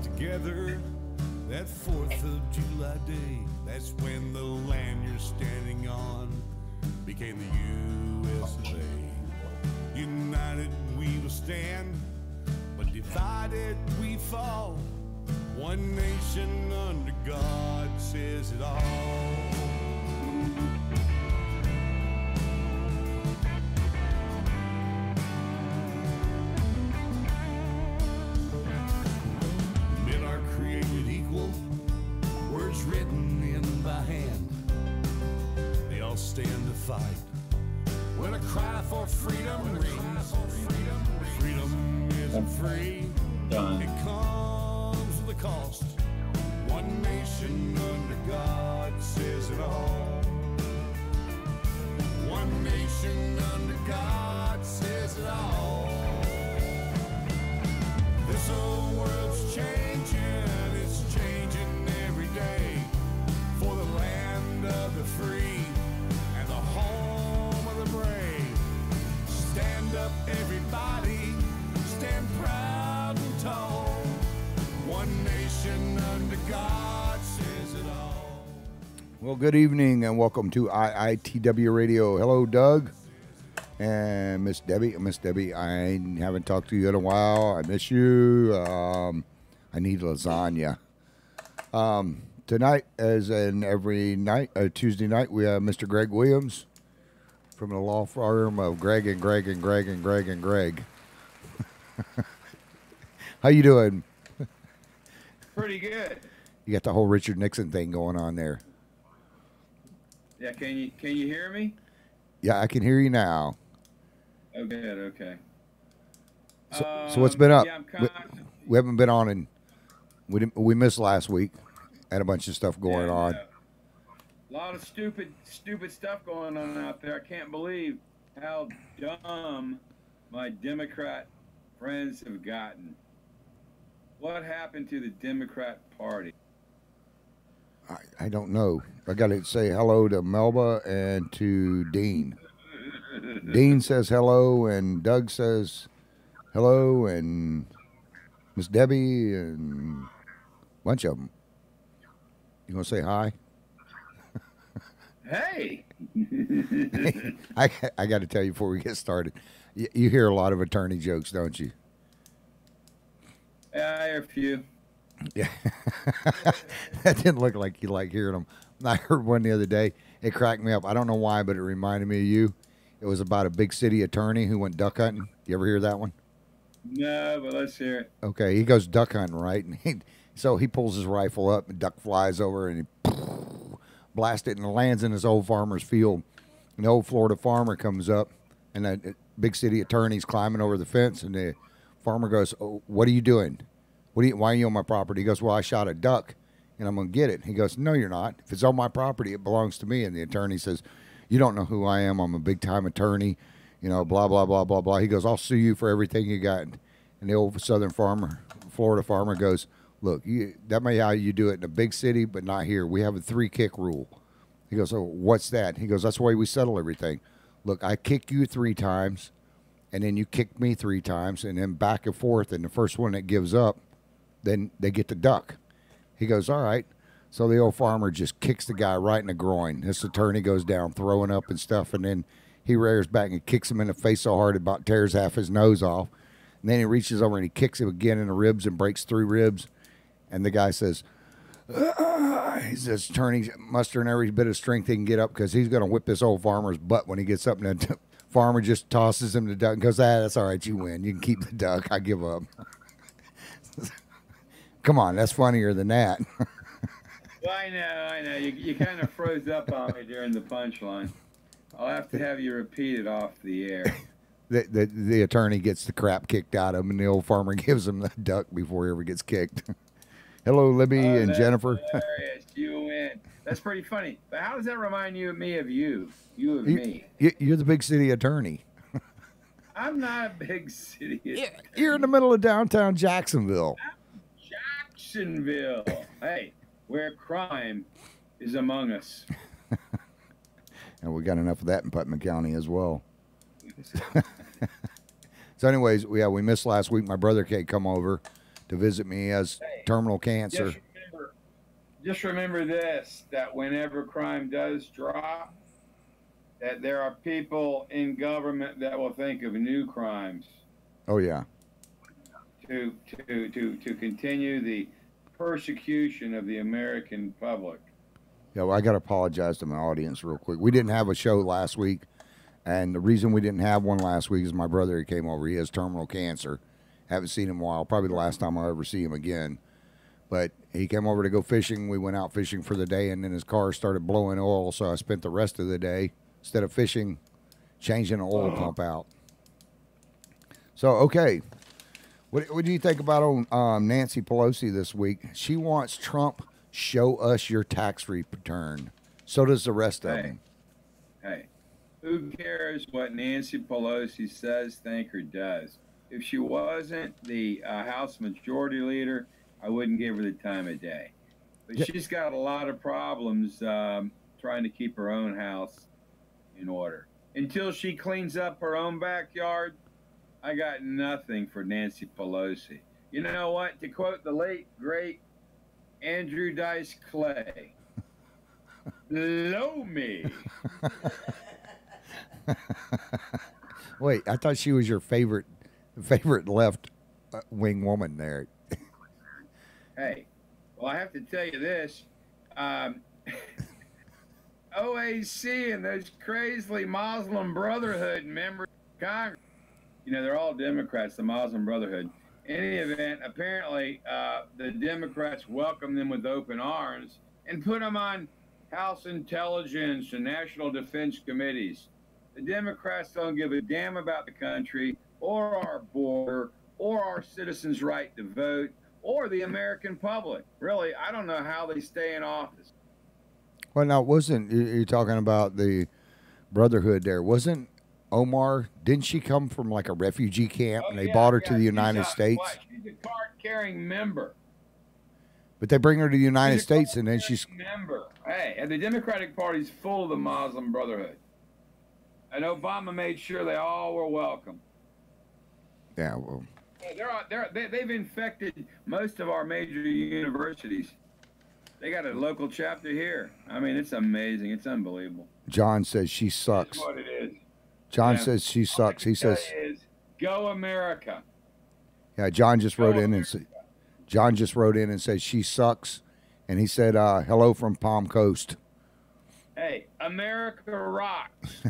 together that 4th of July day. That's when the land you're standing on became the US of A. United we will stand, but divided we fall. One nation under God says it all. Men are created equal, words written in by hand. They all stand to fight when a cry for freedom rings. Freedom isn't free. It comes with a cost. One nation under God says it all. One nation under God says it all. This old world's changing, it's changing every day. For the land of the free and the home of the brave. Stand up everybody, stand proud and tall. One nation under God says it all. Well, good evening and welcome to IITW Radio. Hello, Doug and Miss Debbie. Miss Debbie, I haven't talked to you in a while. I miss you. I need lasagna. Tonight, as in every night, Tuesday night, we have Mr. Greg Williams from the law firm of Greg and Greg and Greg and Greg and Greg. How you doing? Pretty good. You got the whole Richard Nixon thing going on there. Yeah, can you hear me? Yeah, I can hear you now. Oh, good. Okay. So what's been up? Yeah, I'm we haven't been on, and we missed last week. Had a bunch of stuff going on. A lot of stupid stuff going on out there. I can't believe how dumb my Democrat friends have gotten. What happened to the Democrat Party? I don't know. I got to say hello to Melba and to Dean. Dean says hello, and Doug says hello, and Miss Debbie, and a bunch of them. You gonna say hi? Hey! I got to tell you before we get started. You hear a lot of attorney jokes, don't you? Yeah, I hear a few. Yeah, that didn't look like you like hearing them. I heard one the other day. It cracked me up. I don't know why, but it reminded me of you. It was about a big city attorney who went duck hunting. You ever hear that one? No, but let's hear it. Okay, he goes duck hunting, right? And so he pulls his rifle up, and duck flies over, and he blasts it, and it lands in this old farmer's field. And the old Florida farmer comes up, and the big city attorney's climbing over the fence, and the farmer goes, "Oh, what are you doing? Why are you on my property?" He goes, "Well, I shot a duck, and I'm going to get it." He goes, "No, you're not. If it's on my property, it belongs to me." And the attorney says, "You don't know who I am. I'm a big-time attorney, you know, blah, blah, blah, blah, blah." He goes, "I'll sue you for everything you got." And the old Florida farmer goes, "Look, that may be how you do it in a big city, but not here. We have a 3-kick rule." He goes, "Oh, what's that?" He goes, "That's the way we settle everything. Look, I kick you 3 times, and then you kick me 3 times, and then back and forth, and the first one that gives up, then they get the duck." He goes, "All right." So the old farmer just kicks the guy right in the groin. This attorney goes down throwing up and stuff, and then he rears back and kicks him in the face so hard it about tears half his nose off. And then he reaches over and he kicks him again in the ribs and breaks 3 ribs. And the guy says, he's just attorney mustering every bit of strength he can get up because he's going to whip this old farmer's butt when he gets up. And the farmer just tosses him the duck and goes, "That's all right, you win. You can keep the duck. I give up." Come on, that's funnier than that. Well, I know. You kind of froze up on me during the punchline. I'll have to have you repeat it off the air. The attorney gets the crap kicked out of him, and the old farmer gives him the duck before he ever gets kicked. Hello, Libby and Jennifer. Hilarious. You win. That's pretty funny. But how does that remind you of me of you? You of me? You're the big city attorney. I'm not a big city attorney. You're in the middle of downtown Jacksonville. Jacksonville. Hey, where crime is among us. And we got enough of that in Putnam County as well. So anyways, we missed last week. My brother can't come over to visit me. He has terminal cancer. Just remember this, that whenever crime does drop, that there are people in government that will think of new crimes Oh yeah. to continue the persecution of the American public. Yeah, well, I got to apologize to my audience real quick. We didn't have a show last week, and the reason we didn't have one last week is my brother he came over. He has terminal cancer. Haven't seen him in a while. Probably the last time I'll ever see him again. But he came over to go fishing. We went out fishing for the day, and then his car started blowing oil. So I spent the rest of the day, instead of fishing, changing the oil pump out. So, okay. What do you think about Nancy Pelosi this week? She wants Trump, show us your tax return. So does the rest of them. Hey, who cares what Nancy Pelosi says, think, or does? If she wasn't the House Majority Leader, I wouldn't give her the time of day. But she's got a lot of problems trying to keep her own house in order. Until she cleans up her own backyard, I got nothing for Nancy Pelosi. You know what? To quote the late, great Andrew Dice Clay, blow me. Wait, I thought she was your favorite left wing woman there. Hey, well, I have to tell you this. OAC and those crazily Muslim Brotherhood members of Congress, you know, they're all Democrats, the Muslim Brotherhood. In any event, apparently the Democrats welcomed them with open arms and put them on House Intelligence and National Defense Committees. The Democrats don't give a damn about the country or our border or our citizens' right to vote or the American public. Really, I don't know how they stay in office. Well, now, wasn't you're talking about the Brotherhood there? Wasn't Omar, didn't she come from like a refugee camp and they brought her to the United States? She's a card-carrying member. But they bring her to the United States and then she's member. Hey, and the Democratic Party's full of the Muslim Brotherhood. And Obama made sure they all were welcome. Yeah, well, they've infected most of our major universities. They got a local chapter here. I mean, it's amazing. It's unbelievable. John says she sucks. That's what it is. John says she sucks. He says, "Go America." Yeah, John just wrote in and said she sucks, and he said hello from Palm Coast. Hey, America rocks.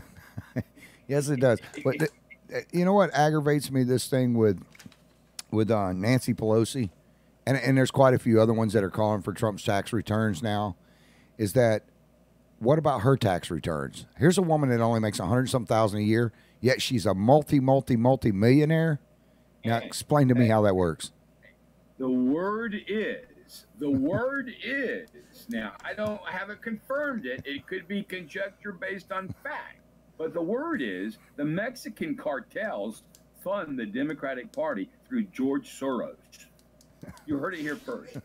Yes, it does. But you know what aggravates me? This thing with Nancy Pelosi, and there's quite a few other ones that are calling for Trump's tax returns now, is that what about her tax returns? Here's a woman that only makes $100-some thousand a year, yet she's a multi-millionaire. Now, explain to me how that works. The word is. Now, I haven't confirmed it. It could be conjecture based on fact. But the word is the Mexican cartels fund the Democratic Party through George Soros. You heard it here first.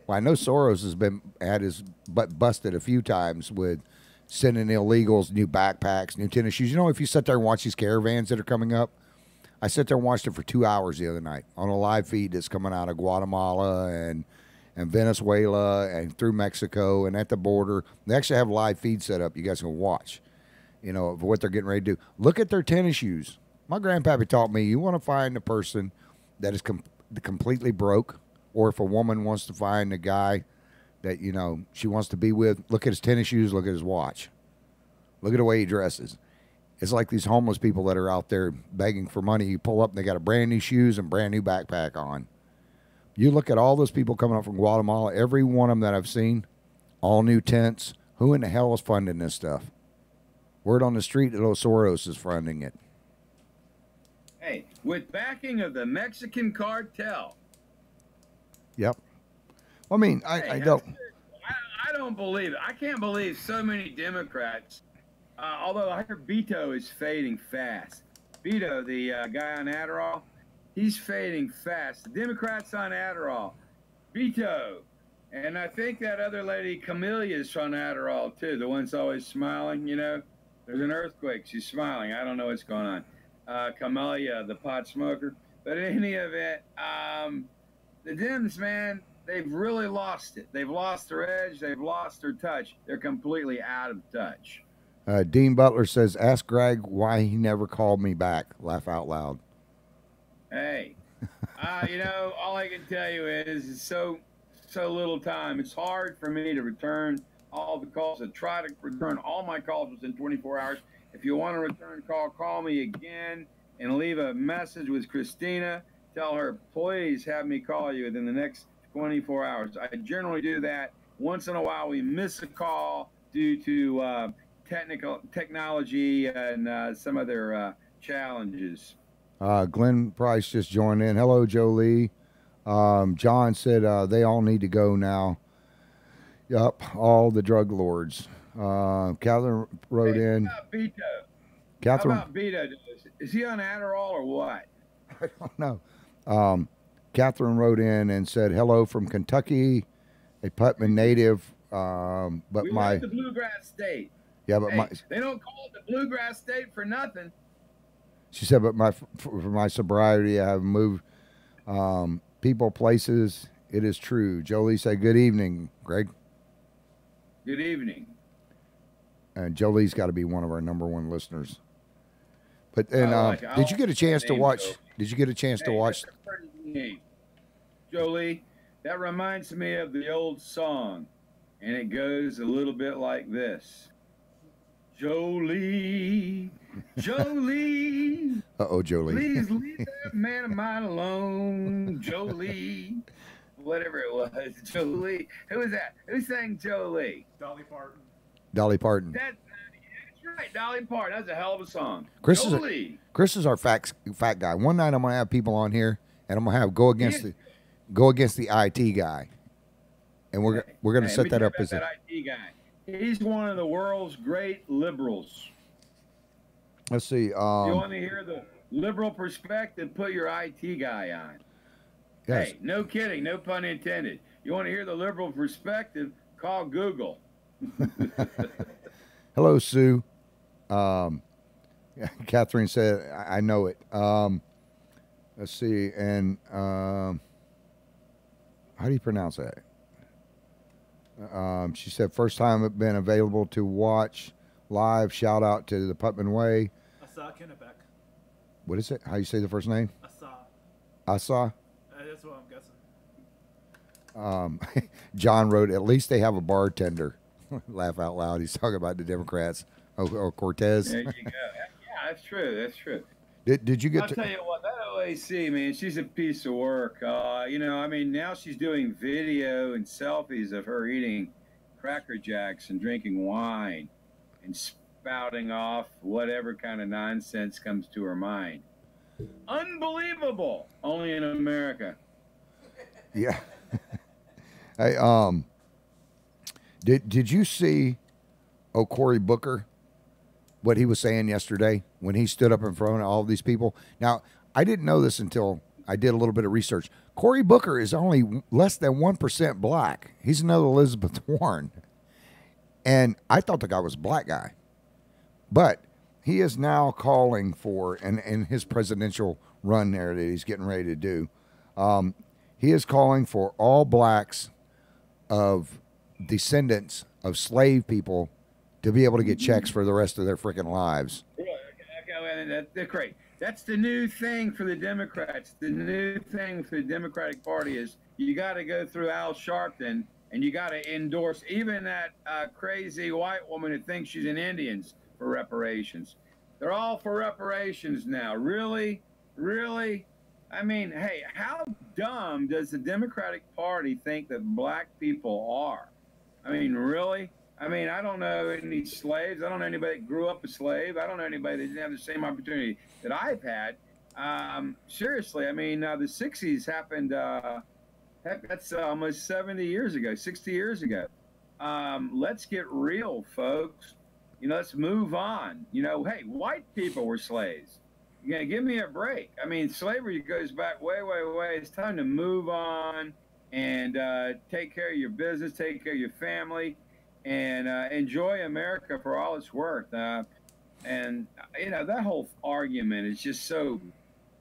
Well, I know Soros has had his butt busted a few times with sending illegals new backpacks, new tennis shoes. You know, if you sit there and watch these caravans that are coming up, I sat there and watched it for 2 hours the other night on a live feed that's coming out of Guatemala and Venezuela and through Mexico and at the border. They actually have live feed set up. You guys can watch, you know, of what they're getting ready to do. Look at their tennis shoes. My grandpappy taught me you want to find a person that is completely broke, or if a woman wants to find a guy that, you know, she wants to be with, look at his tennis shoes, look at his watch. Look at the way he dresses. It's like these homeless people that are out there begging for money. You pull up and they got a brand new shoes and brand new backpack on. You look at all those people coming up from Guatemala, every one of them that I've seen, all new tents. Who in the hell is funding this stuff? Word on the street that Soros is funding it. Hey, with backing of the Mexican cartel. Yep. Well, I mean, I don't believe it. I can't believe so many Democrats. Although I heard Beto is fading fast. Beto, the guy on Adderall, he's fading fast. The Democrats on Adderall. Beto. And I think that other lady, Camelia's on Adderall, too. The one's always smiling, you know. There's an earthquake. She's smiling. I don't know what's going on. Camelia, the pot smoker. But in any event, the Dems, man, they've really lost it. They've lost their edge. They've lost their touch. They're completely out of touch. Dean Butler says, "Ask Greg why he never called me back." Laugh out loud. Hey, all I can tell you is it's so little time. It's hard for me to return all the calls. I try to return all my calls within 24 hours. If you want to return a call, call me again and leave a message with Christina. Tell her, please have me call you within the next 24 hours. I generally do that. Once in a while, we miss a call due to technology and some other challenges. Glenn Price just joined in. Hello, Jolie. John said they all need to go now. Yup, all the drug lords. Catherine wrote in. How about Beto? Catherine, How about Beto? Is he on Adderall or what? I don't know. Catherine wrote in and said, "Hello from Kentucky, a Putman native." But we my like the Bluegrass State. yeah, but Hey, they don't call it the Bluegrass State for nothing. she said, but for my sobriety, I have moved people, places. It is true. Jolie said, "Good evening, Greg." Good evening. And Jolie's got to be one of our #1 listeners. But then, did you get a chance to watch? Jolie. Did you get a chance to watch? That's a pretty name. Jolie, that reminds me of the old song, and it goes a little bit like this. Jolie, Jolie. Jolie. Please leave that man of mine alone, Jolie. Whatever it was, Jolie. Who was that? Who sang Jolie? Dolly Parton. Dolly Parton. That's right, Dolly Parton. That's a hell of a song. Chris is our fat guy. One night I'm gonna have people on here, and I'm gonna have go against the IT guy, and we're gonna set that up as that IT guy. He's one of the world's great liberals. Let's see. You want to hear the liberal perspective? Put your IT guy on. Yes. Hey, no kidding, no pun intended. You want to hear the liberal perspective? Call Google. Hello, Sue. Catherine said, "I know it." Let's see, and how do you pronounce that? She said, "First time it's been available to watch live. Shout out to the Putman Way." Asa Kennebec. What is it? How you say the first name? Asa. Asa. That's what I'm guessing. John wrote, "At least they have a bartender." Laugh out loud. He's talking about the Democrats. Oh, Cortez. There you go. Yeah, that's true. That's true. Did you get I'll tell you what, that OAC, man, she's a piece of work. Now she's doing video and selfies of her eating Cracker Jacks and drinking wine and spouting off whatever kind of nonsense comes to her mind. Unbelievable. Only in America. Yeah. Hey, did you see Cory Booker, what he was saying yesterday when he stood up in front of all of these people? Now, I didn't know this until I did a little bit of research. Cory Booker is only less than 1% black. He's another Elizabeth Warren. And I thought the guy was a black guy. But he is now calling for, and in his presidential run there that he's getting ready to do, he is calling for all blacks of descendants of slave people to be able to get checks for the rest of their freaking lives. Okay, that's great. That's the new thing for the Democrats. The new thing for the Democratic Party is you got to go through Al Sharpton and you got to endorse even that crazy white woman who thinks she's an Indian for reparations. They're all for reparations now. Really? Really? I mean, hey, how dumb does the Democratic Party think that black people are? I mean, really? I mean, I don't know any slaves. I don't know anybody that grew up a slave. I don't know anybody that didn't have the same opportunity that I've had. Seriously, I mean, the 60s happened, that's almost 70 years ago, 60 years ago. Let's get real, folks. Let's move on. Hey, white people were slaves. Give me a break. I mean, slavery goes back way, way, way. It's time to move on and take care of your business, take care of your family, and enjoy America for all it's worth. And that whole argument is just so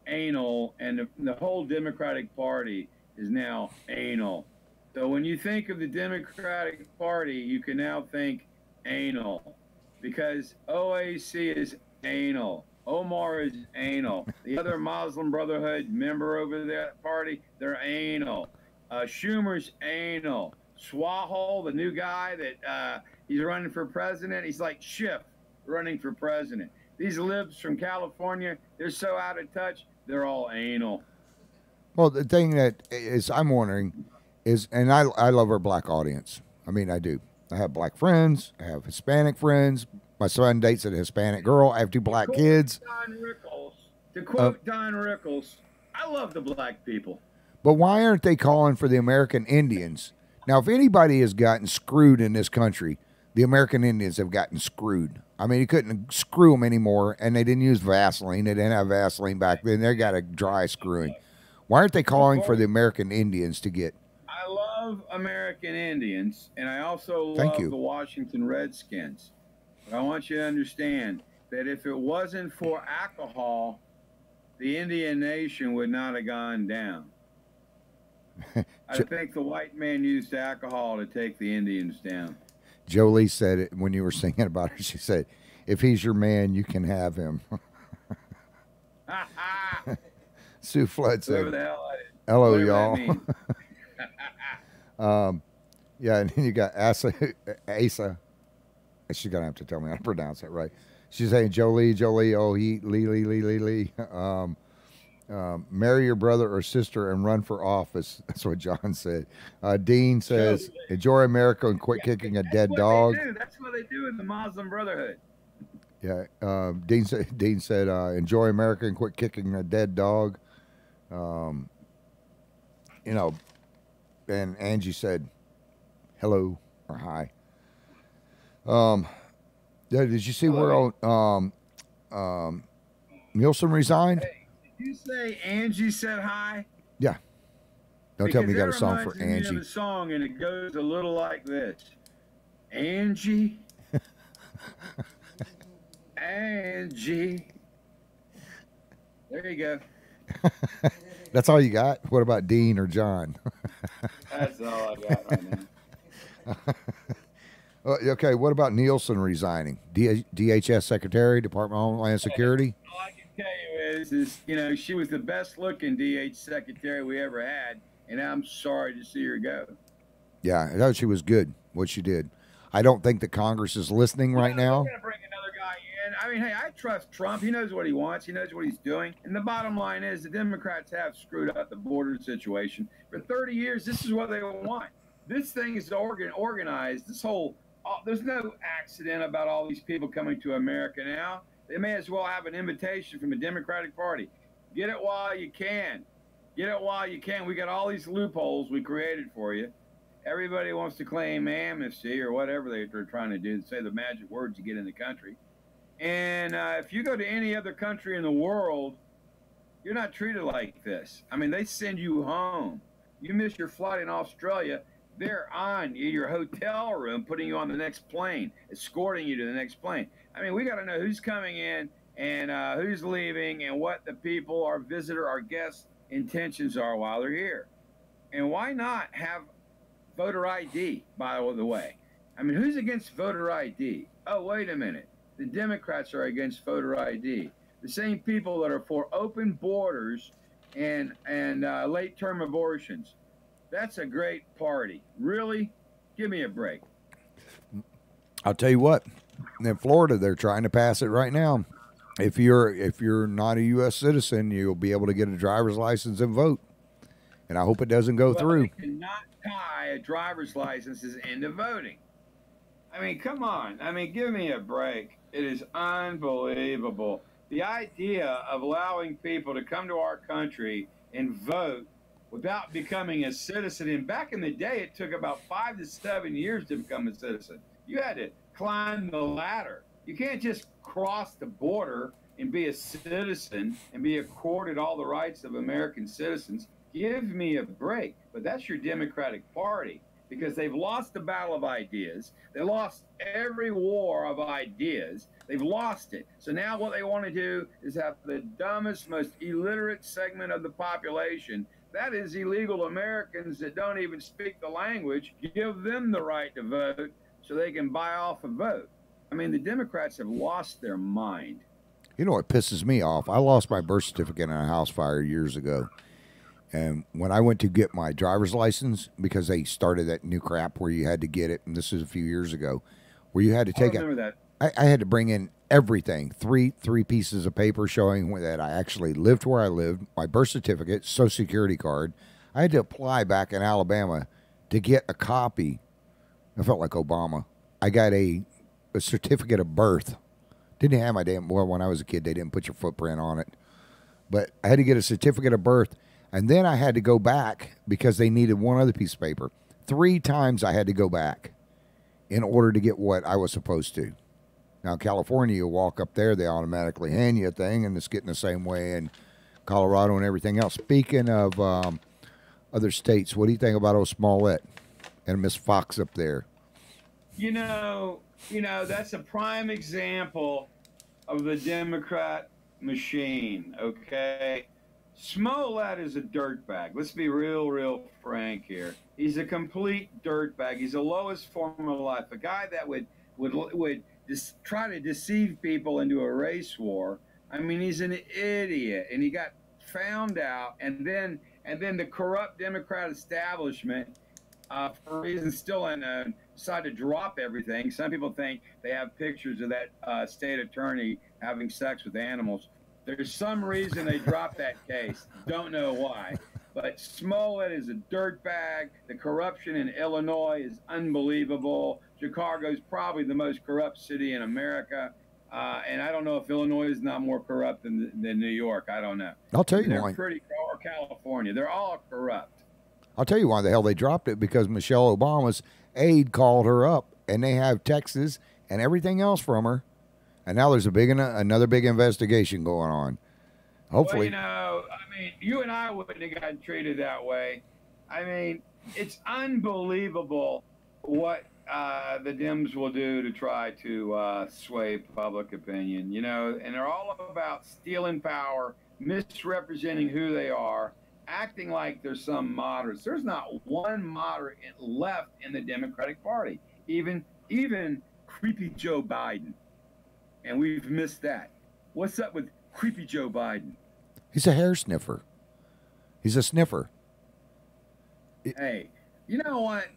anal, and the whole Democratic Party is now anal. So when you think of the Democratic Party, you can now think anal because OAC is anal. Omar is anal. The other Muslim Brotherhood member over that party, they're anal. Schumer's anal. Swahol, the new guy that he's running for president, he's like Schiff running for president. These libs from California, they're so out of touch, they're all anal. Well, the thing that is, I'm wondering is, and I love our black audience. I mean, I do. I have black friends. I have Hispanic friends. My son dates a Hispanic girl. I have two black kids. To quote Don Rickles, I love the black people. But why aren't they calling for the American Indians? Now, if anybody has gotten screwed in this country, the American Indians have gotten screwed. I mean, you couldn't screw them anymore, and they didn't use Vaseline. They didn't have Vaseline back then. They got a dry screwing. Why aren't they calling for the American Indians to get? I love American Indians, and I also love the Washington Redskins. But I want you to understand that if it wasn't for alcohol, the Indian nation would not have gone down. I think the white man used alcohol to take the Indians down. Jolie said it when you were singing about her. She said, if he's your man, you can have him. Sue Flood said, hello, y'all. Yeah, and then you got Asa. She's going to have to tell me how to pronounce it right. She's saying, Jolie, oh, Lee. Marry your brother or sister and run for office. That's what John said. Dean says, enjoy America and quit kicking a dead dog. That's what they do in the Muslim Brotherhood. Yeah. Dean said, enjoy America and quit kicking a dead dog. You know, and Angie said, hello or hi. Yeah, did you see where Nielsen resigned? Hey, did you say Angie said hi? Yeah. Don't tell me you got a song for Angie. I have a song, and it goes a little like this. Angie. Angie. There you go. That's all you got? What about Dean or John? That's all I got right now. Okay, what about Nielsen resigning? DHS Secretary, Department of Homeland Security? All I can tell you is, you know, she was the best looking DH Secretary we ever had, and I'm sorry to see her go. Yeah, I thought she was good, what she did. I don't think the Congress is listening right now. We're going to bring another guy in. I mean, hey, I trust Trump. He knows what he wants. He knows what he's doing. And the bottom line is the Democrats have screwed up the border situation. For 30 years, this is what they want. This thing is organized. This whole there's no accident about all these people coming to America now. They may as well have an invitation from the Democratic Party. Get it while you can. Get it while you can. We got all these loopholes we created for you. Everybody wants to claim amnesty or whatever they're trying to do, to say the magic words to get in the country. And if you go to any other country in the world, you're not treated like this. I mean, they send you home. You miss your flight in Australia, they're on your hotel room, putting you on the next plane, escorting you to the next plane. I mean, we got to know who's coming in and who's leaving and what the people, our visitor, our guests' intentions are while they're here. And why not have voter ID, by the way? I mean, who's against voter ID? Oh, wait a minute. The Democrats are against voter ID. The same people that are for open borders and late-term abortions. That's a great party. Really? Give me a break. I'll tell you what. In Florida, they're trying to pass it right now. If you're not a U.S. citizen, you'll be able to get a driver's license and vote. And I hope it doesn't go through. They cannot tie a driver's license into voting. I mean, come on. I mean, give me a break. It is unbelievable. The idea of allowing people to come to our country and vote without becoming a citizen. And back in the day, it took about 5 to 7 years to become a citizen. You had to climb the ladder. You can't just cross the border and be a citizen and be accorded all the rights of American citizens. Give me a break. But that's your Democratic Party. because they've lost the battle of ideas. They lost every war of ideas. They've lost it. So now what they want to do is have the dumbest, most illiterate segment of the population. That is illegal Americans that don't even speak the language. Give them the right to vote so they can buy off a vote. I mean, the Democrats have lost their mind. You know what pisses me off? I lost my birth certificate in a house fire years ago. And when I went to get my driver's license, because they started that new crap where you had to get it, and this is a few years ago, where you had to take I remember that. I had to bring in everything, three pieces of paper showing that I actually lived where I lived, my birth certificate, social security card. I had to apply back in Alabama to get a copy. I felt like Obama. I got a certificate of birth. Didn't have my well, when I was a kid, they didn't put your footprint on it. But I had to get a certificate of birth, and then I had to go back because they needed one other piece of paper. 3 times I had to go back in order to get what I was supposed to. Now, California, you walk up there, they automatically hand you a thing, and it's getting the same way in Colorado and everything else. Speaking of other states, what do you think about old Smollett and Miss Fox up there? You know, that's a prime example of the Democrat machine, okay? Smollett is a dirtbag. Let's be real frank here. He's a complete dirtbag. He's the lowest form of life. A guy that would just try to deceive people into a race war. I mean, he's an idiot, and he got found out, and then the corrupt Democrat establishment, for reasons still unknown, decided to drop everything. Some people think they have pictures of that state attorney having sex with animals. There's some reason they dropped that case. Don't know why. But Smollett is a dirtbag. The corruption in Illinois is unbelievable. Chicago's probably the most corrupt city in America. And I don't know if Illinois is not more corrupt than New York. I don't know. I'll tell you They're why. or California. They're all corrupt. I'll tell you why the hell they dropped it, because Michelle Obama's aide called her up, and they have texts and everything else from her. And now there's another big investigation going on. Hopefully. Well, I mean, you and I wouldn't have gotten treated that way. I mean, it's unbelievable what the Dems will do to try to sway public opinion, and they're all about stealing power, misrepresenting who they are, acting like there's some moderates. There's not one moderate left in the Democratic Party, even creepy Joe Biden. And we've missed that. What's up with creepy Joe Biden? He's a hair sniffer. He's a sniffer. Hey, you know what?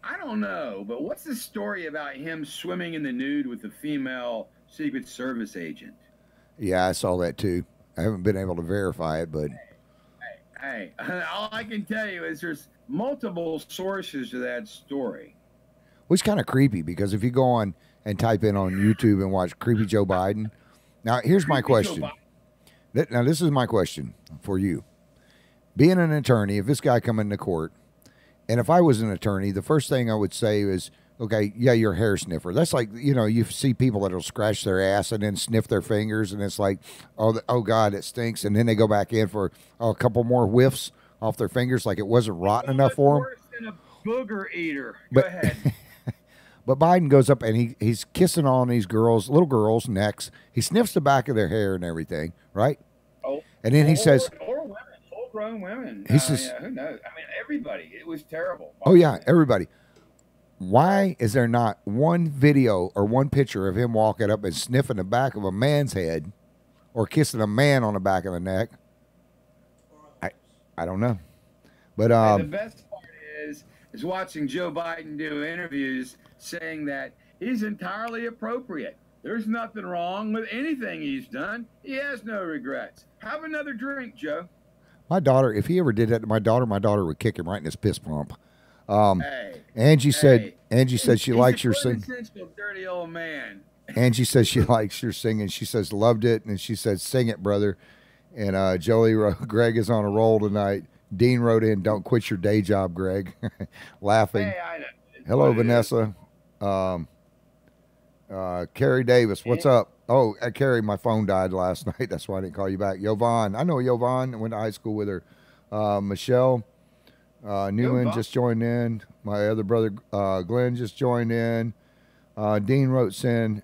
I don't know, but what's the story about him swimming in the nude with a female Secret Service agent? Yeah, I saw that too. I haven't been able to verify it, but... Hey, all I can tell you is there's multiple sources to that story. Which is kind of creepy, because if you go on and type in on YouTube and watch creepy Joe Biden. Now, here's my question. Now, this is my question for you. Being an attorney, if this guy come into court, and if I was an attorney, the first thing I would say is, okay, yeah, you're a hair sniffer. That's like, you see people that'll scratch their ass and then sniff their fingers, and it's like, oh God, it stinks. And then they go back in for a couple more whiffs off their fingers, like it wasn't rotten enough for them. Worse than a booger eater. Go ahead. But Biden goes up and he's kissing on these little girls' necks. He sniffs the back of their hair and everything, right? Oh, and then he says, or women, full-grown women. He says, yeah, who knows? I mean, everybody. It was terrible. Oh yeah, everybody. Why is there not one video or one picture of him walking up and sniffing the back of a man's head, or kissing a man on the back of the neck? I don't know, but the best part is watching Joe Biden do interviews saying that he's entirely appropriate. There's nothing wrong with anything he's done. He has no regrets. Have another drink, Joe. My daughter, if he ever did that to my daughter would kick him right in his piss pump. Angie said she likes your singing. Dirty old man. Angie says she likes your singing. She says loved it, and she says sing it, brother. And Greg is on a roll tonight. Dean wrote in, "Don't quit your day job, Greg." Laughing. Hey, I know. Hello, Vanessa. Carrie Davis, what's up? Oh, Carrie, my phone died last night. That's why I didn't call you back. Yovan, I know Yovan. I went to high school with her. Michelle, Newman Bob. just joined in. My other brother, Glenn, just joined in. Dean wrote in,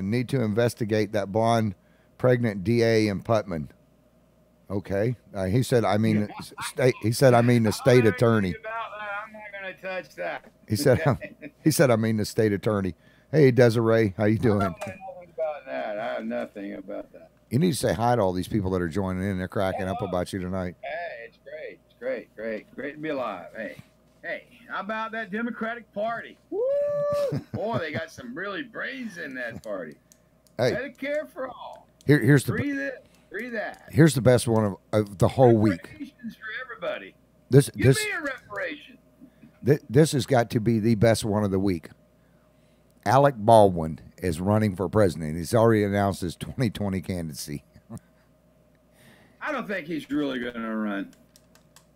need to investigate that blonde pregnant DA in Putman. Okay. He said, I mean, state. He said, I mean, the state attorney. About that. I'm not going to touch that. He said, he said, I mean, the state attorney. Hey, Desiree, how you I doing? don't know nothing about that. I have nothing about that. You need to say hi to all these people that are joining in. They're cracking up Hello. about you tonight. Hey, it's great. It's great, great, great to be alive. Hey, how about that Democratic Party? Woo! Boy, they got some really brains in that party. Hey, Medicare for all. here's the Free this, free that. here's the best one of the whole week. Reparations for everybody. This Give this me a reparation. this has got to be the best one of the week. Alec Baldwin is running for president. He's already announced his 2020 candidacy. I don't think he's really going to run.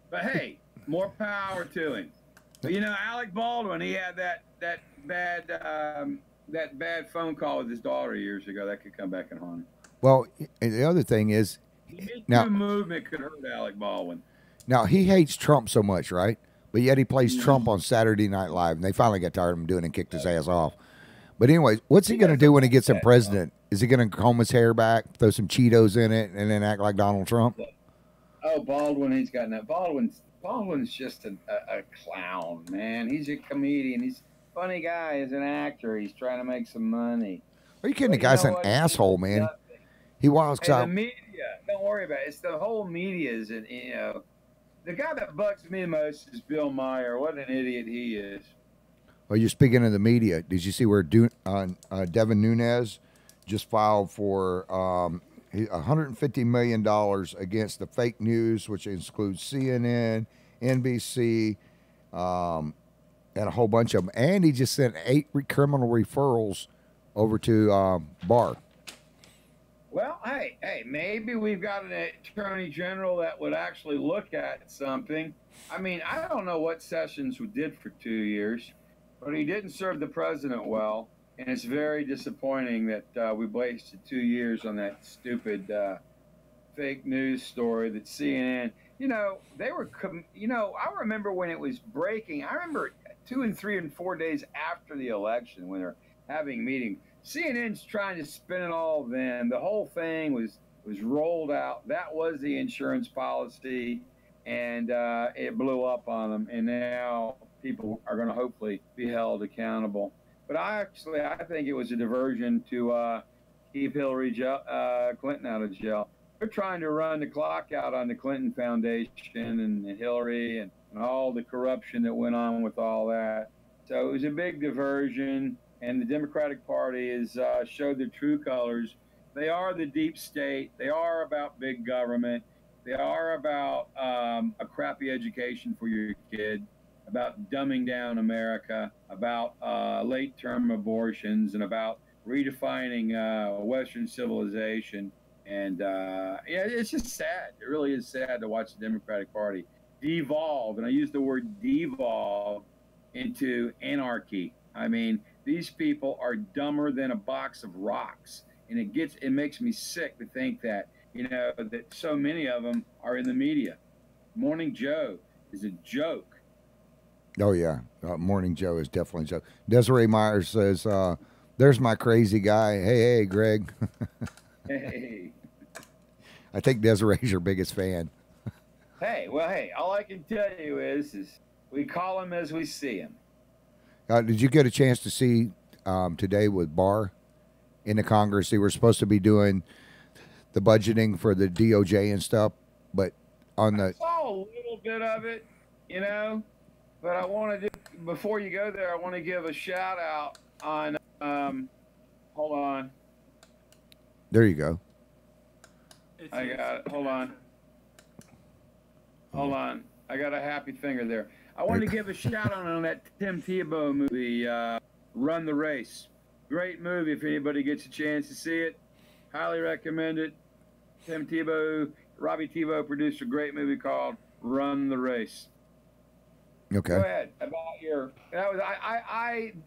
But hey, more power to him. But you know, Alec Baldwin, he had that bad phone call with his daughter years ago. That could come back and haunt him. Well, and the other thing is, The Me now Too movement could hurt Alec Baldwin. he hates Trump so much, right? But yet he plays Trump on Saturday Night Live, and they finally got tired of him doing it and kicked his ass off. But anyways, what's he going to do when he gets in president? Is he going to comb his hair back, throw some Cheetos in it, and then act like Donald Trump? Oh, Baldwin, he's got that. Baldwin's just a clown, man. He's a comedian. He's a funny guy. He's an actor. He's trying to make some money. Are you kidding? The But you guy's know an what? asshole, man. Nothing. He walks And out. the media, don't worry about it. It's the whole media is, the guy that bugs me the most is Bill Maher. What an idiot he is. Well, you're speaking of the media. Did you see where Devin Nunes just filed for $150 million against the fake news, which includes CNN, NBC, and a whole bunch of them. And he just sent 8 criminal referrals over to Barr. Well, hey, maybe we've got an attorney general that would actually look at something. I mean, I don't know what Sessions did for 2 years, but he didn't serve the president well, and it's very disappointing that we wasted 2 years on that stupid fake news story that CNN. You know, they were. I remember when it was breaking. I remember 2 and 3 and 4 days after the election when they're having a meeting. CNN's trying to spin it all then. The whole thing was rolled out. That was the insurance policy, and it blew up on them. And now people are going to hopefully be held accountable. But I think it was a diversion to keep Hillary Clinton out of jail. They're trying to run the clock out on the Clinton Foundation and Hillary and all the corruption that went on with all that. So it was a big diversion. And the Democratic Party has showed their true colors. They are the deep state. They are about big government. They are about a crappy education for your kid, about dumbing down America, about late-term abortions, and about redefining Western civilization. And it's just sad. It really is sad to watch the Democratic Party devolve, and I use the word devolve, into anarchy. I mean, these people are dumber than a box of rocks, and it makes me sick to think that that so many of them are in the media. Morning Joe is a joke. Oh yeah, Morning Joe is definitely a joke. Desiree Myers says, "There's my crazy guy." Hey, Greg. Hey. I think Desiree's your biggest fan. Hey, all I can tell you is we call him as we see him. Did you get a chance to see today with Barr in the Congress? They were supposed to be doing the budgeting for the DOJ and stuff, but I saw a little bit of it, but I want to before you go there, I want to give a shout out on. Hold on. There you go. I got it. Hold on. I got a happy finger there. I wanted to give a shout out on that Tim Tebow movie, Run the Race. Great movie if anybody gets a chance to see it. Highly recommend it. Robbie Tebow produced a great movie called Run the Race. Okay. Go ahead.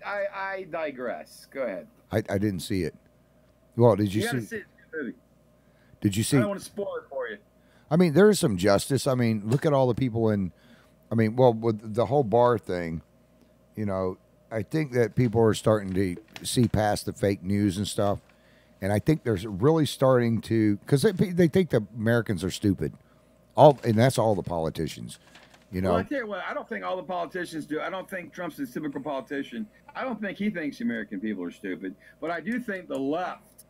I digress. Go ahead. I didn't see it. Well, did you gotta see? see the movie. Did you see? I don't want to spoil it for you. I mean, there is some justice. I mean, look at all the people in I mean, well, with the whole bar thing, you know, I think that people are starting to see past the fake news and stuff. And I think there's really starting to, because they think the Americans are stupid. And that's all the politicians, you Well, I know. tell you what, I don't think all the politicians do. I don't think Trump's a typical politician. I don't think he thinks the American people are stupid. But I do think the left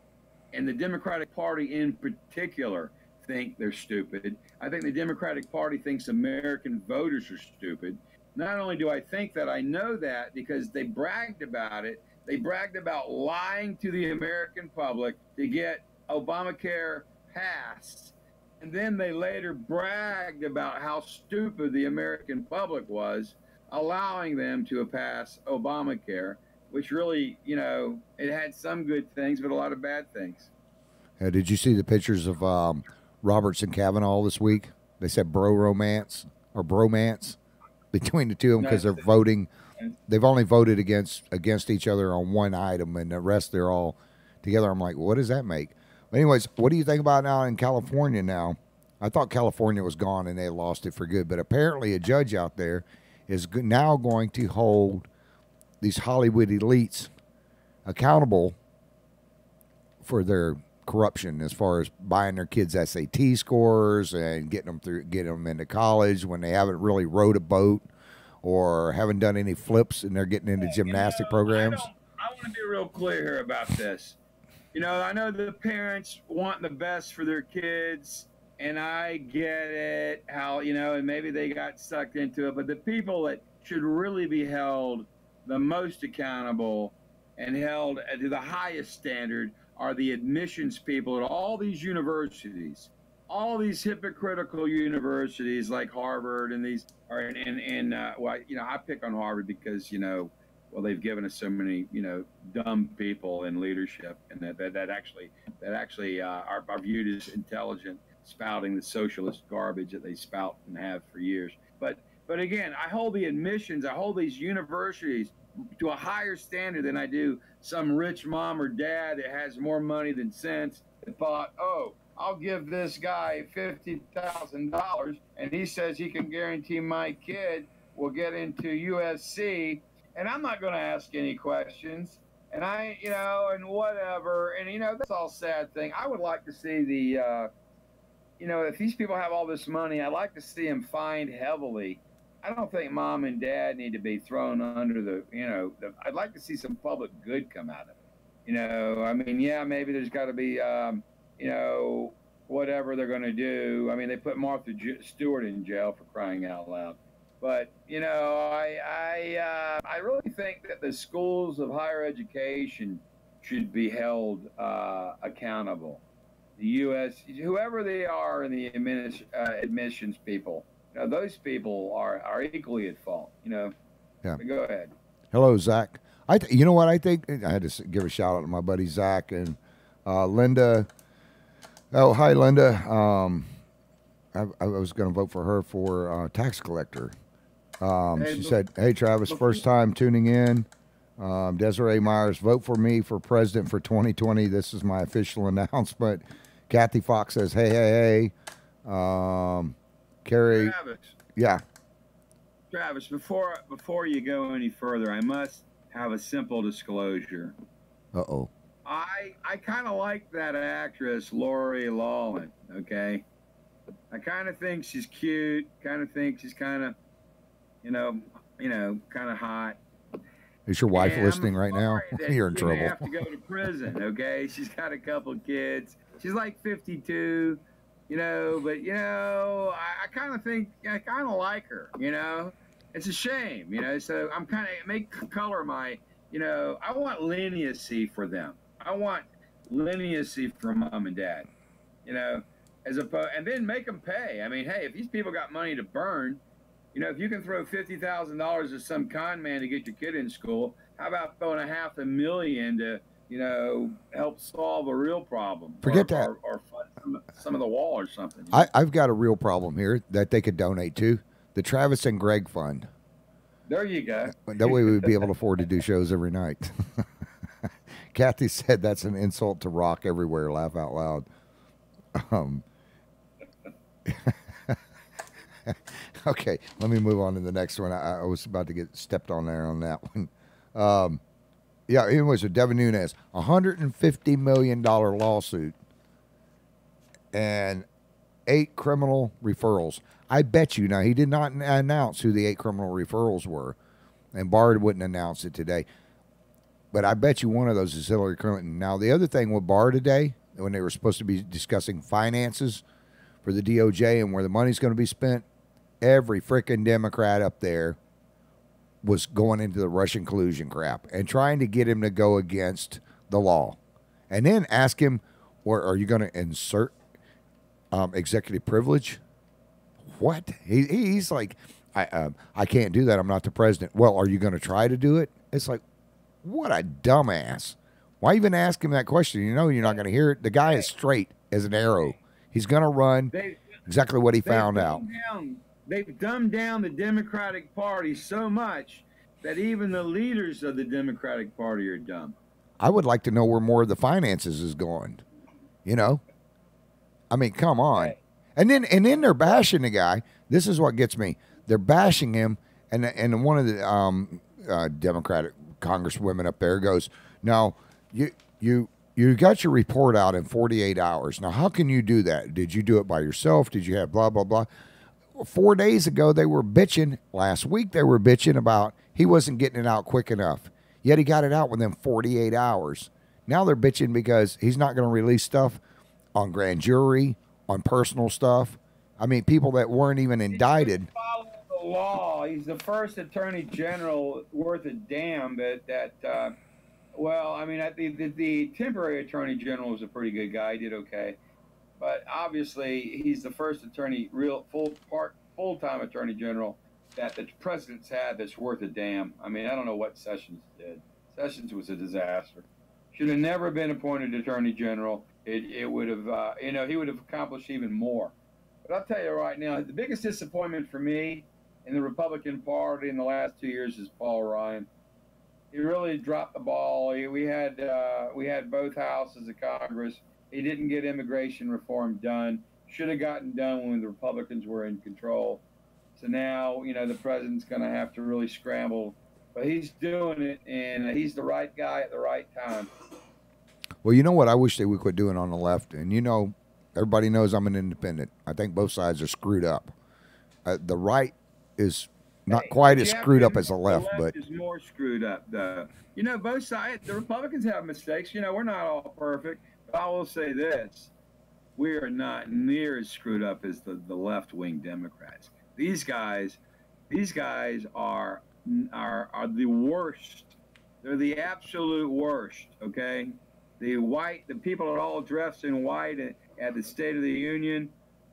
and the Democratic Party in particular think they're stupid. I think the Democratic Party thinks American voters are stupid. Not only do I think that, I know that because they bragged about it. They bragged about lying to the American public to get Obamacare passed. And then they later bragged about how stupid the American public was, allowing them to pass Obamacare, which really, you know, it had some good things, but a lot of bad things. Did you see the pictures of Roberts and Kavanaugh this week? They said bro romance or bromance between the two of them because they're voting. They've only voted against each other on one item, and the rest they're all together. I'm like, what does that make? But anyways, what do you think about now in California now? I thought California was gone and they lost it for good, but apparently a judge out there is now going to hold these Hollywood elites accountable for their corruption as far as buying their kids SAT scores and getting them into college when they haven't really rowed a boat or haven't done any flips and they're getting into gymnastic programs. I want to be real clear here about this. You know, I know the parents want the best for their kids, and I get it, how, you know, and maybe they got sucked into it, but the people that should really be held the most accountable and held to the highest standard are the admissions people at all these universities, all these hypocritical universities like Harvard and these are well, you know, I pick on Harvard because, you know, well, they've given us so many, you know, dumb people in leadership, and that actually are viewed as intelligent, spouting the socialist garbage that they spout and have for years. But again, I hold these universities to a higher standard than I do some rich mom or dad that has more money than sense that thought, oh, I'll give this guy $50,000 and he says he can guarantee my kid will get into USC, and I'm not going to ask any questions. And you know, and whatever. And, you know, that's all sad thing. I would like to see you know, if these people have all this money, I'd like to see them fined heavily. I don't think mom and dad need to be thrown under the, you know, I'd like to see some public good come out of it. You know, I mean, yeah, maybe there's got to be, you know, whatever they're going to do. I mean, they put Martha Stewart in jail for crying out loud. But, you know, I really think that the schools of higher education should be held accountable. The U.S., whoever they are in the admissions people, you know, those people are equally at fault, you know. Yeah. But go ahead. Hello, Zach. You know what I think? I had to give a shout out to my buddy Zach and Linda. Oh, hi, Linda. I was going to vote for her for tax collector. She said, hey, Travis, first time tuning in. Desiree Myers, vote for me for president for 2020. This is my official announcement. Kathy Fox says, hey. Carrie. Travis. Yeah. Travis, before you go any further, I must have a simple disclosure. Uh-oh. I kind of like that actress, Lori Loughlin, okay? I kind of think she's cute, kind of think she's kind of, you know, kind of hot. Is your wife listening right now? You're in trouble. She's have to go to prison, okay? She's got a couple kids. She's like 52, you know, but, you know, I kind of think, I kind of like her, you know? It's a shame, you know? So I'm kind of, make color my, you know, I want leniency for them. I want leniency for mom and dad, you know, and then make them pay. I mean, hey, if these people got money to burn, you know, if you can throw $50,000 at some con man to get your kid in school, how about throwing $500,000 to, you know, help solve a real problem? Forget that. Or fund some of the wall or something. I've got a real problem here that they could donate to. The Travis and Greg Fund. There you go. That way we would be able to afford to do shows every night. Kathy said that's an insult to rock everywhere. Laugh out loud. Okay, let me move on to the next one. I was about to get stepped on there on that one. Um, yeah, anyways, with Devin Nunes, $150 million lawsuit and 8 criminal referrals. I bet you now he did not announce who the 8 criminal referrals were, and Bard wouldn't announce it today. But I bet you one of those is Hillary Clinton. Now the other thing with Barr today, when they were supposed to be discussing finances for the DOJ and where the money's going to be spent, every freaking Democrat up there was going into the Russian collusion crap and trying to get him to go against the law, and then ask him, "Or are you going to insert executive privilege?" What? He's like, I can't do that. I'm not the president. Well, are you going to try to do it? It's like, what a dumbass. Why even ask him that question? You know you're not going to hear it. The guy is straight as an arrow. He's going to run exactly what he found out. They've dumbed down the Democratic Party so much that even the leaders of the Democratic Party are dumb. I would like to know where more of the finances is going. You know? I mean, come on. Right. And then they're bashing the guy. This is what gets me. They're bashing him, and one of the Democratic congresswomen up there goes, "Now, you got your report out in 48 hours. Now, how can you do that? Did you do it by yourself? Did you have blah, blah, blah?" 4 days ago, they were bitching. Last week, they were bitching about he wasn't getting it out quick enough. Yet he got it out within 48 hours. Now they're bitching because he's not going to release stuff on grand jury, on personal stuff. I mean, people that weren't even indicted. He's following the law. He's the first attorney general worth a damn. Well, I mean, the temporary attorney general was a pretty good guy. He did okay. But obviously, he's the first full-time attorney general that the president's had that's worth a damn. I mean, I don't know what Sessions did. Sessions was a disaster. Should have never been appointed attorney general. It would have, he would have accomplished even more. But I'll tell you right now, the biggest disappointment for me in the Republican Party in the last 2 years is Paul Ryan. He really dropped the ball. We had both houses of Congress. He didn't get immigration reform done. Should have gotten done when the Republicans were in control. So now, the president's going to have to really scramble. But he's doing it, and he's the right guy at the right time. Well, you know what I wish they would quit doing on the left? And everybody knows I'm an independent. I think both sides are screwed up. The right is not quite as screwed up as the left, but is more screwed up, though. Both sides, the Republicans have mistakes. We're not all perfect. But I will say this. We are not near as screwed up as the left-wing Democrats. These guys are the worst. They're the absolute worst, okay? The people are all dressed in white at the State of the Union.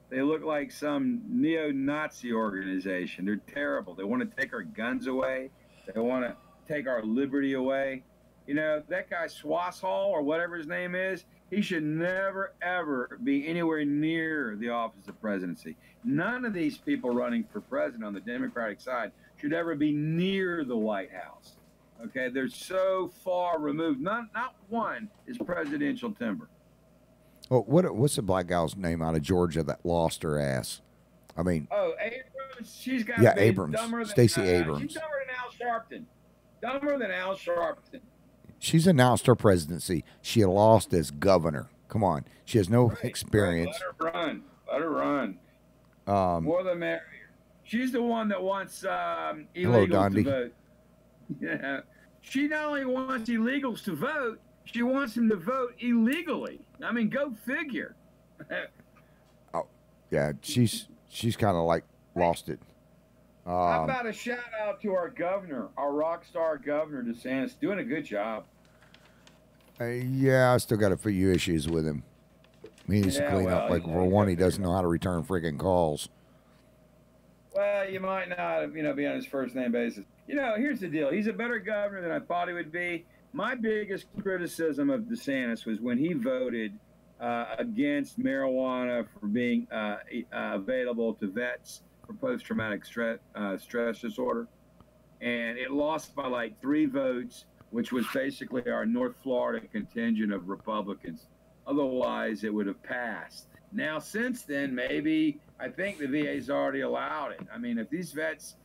They look like some neo-Nazi organization. They're terrible. They want to take our guns away. They want to take our liberty away. That guy Swashall, or whatever his name is, he should never, ever be anywhere near the office of presidency. None of these people running for president on the Democratic side should ever be near the White House. Okay, they're so far removed. Not one is presidential timber. well, what's the black gal's name out of Georgia that lost her ass? I mean, Abrams. She's got yeah, to be Abrams, dumber than Stacey Abrams. She's dumber than Al Sharpton. Dumber than Al Sharpton. She's announced her presidency. She lost as governor. Come on, she has no experience. Let her run. More the merrier. She's the one that wants illegals to vote. Yeah. She not only wants illegals to vote, she wants them to vote illegally. I mean, go figure. Oh, yeah, she's kind of like lost it. How about a shout out to our governor, our rock star governor DeSantis, doing a good job. Yeah, I still got a few issues with him. He needs to clean up. Like, for one, he doesn't know how to return freaking calls. Well, you might not, be on his first name basis. Here's the deal. He's a better governor than I thought he would be. My biggest criticism of DeSantis was when he voted against marijuana for being available to vets for post-traumatic stress disorder. And it lost by like 3 votes, which was basically our North Florida contingent of Republicans. Otherwise, it would have passed. Now, since then, maybe I think the VA's already allowed it. I mean, if these vets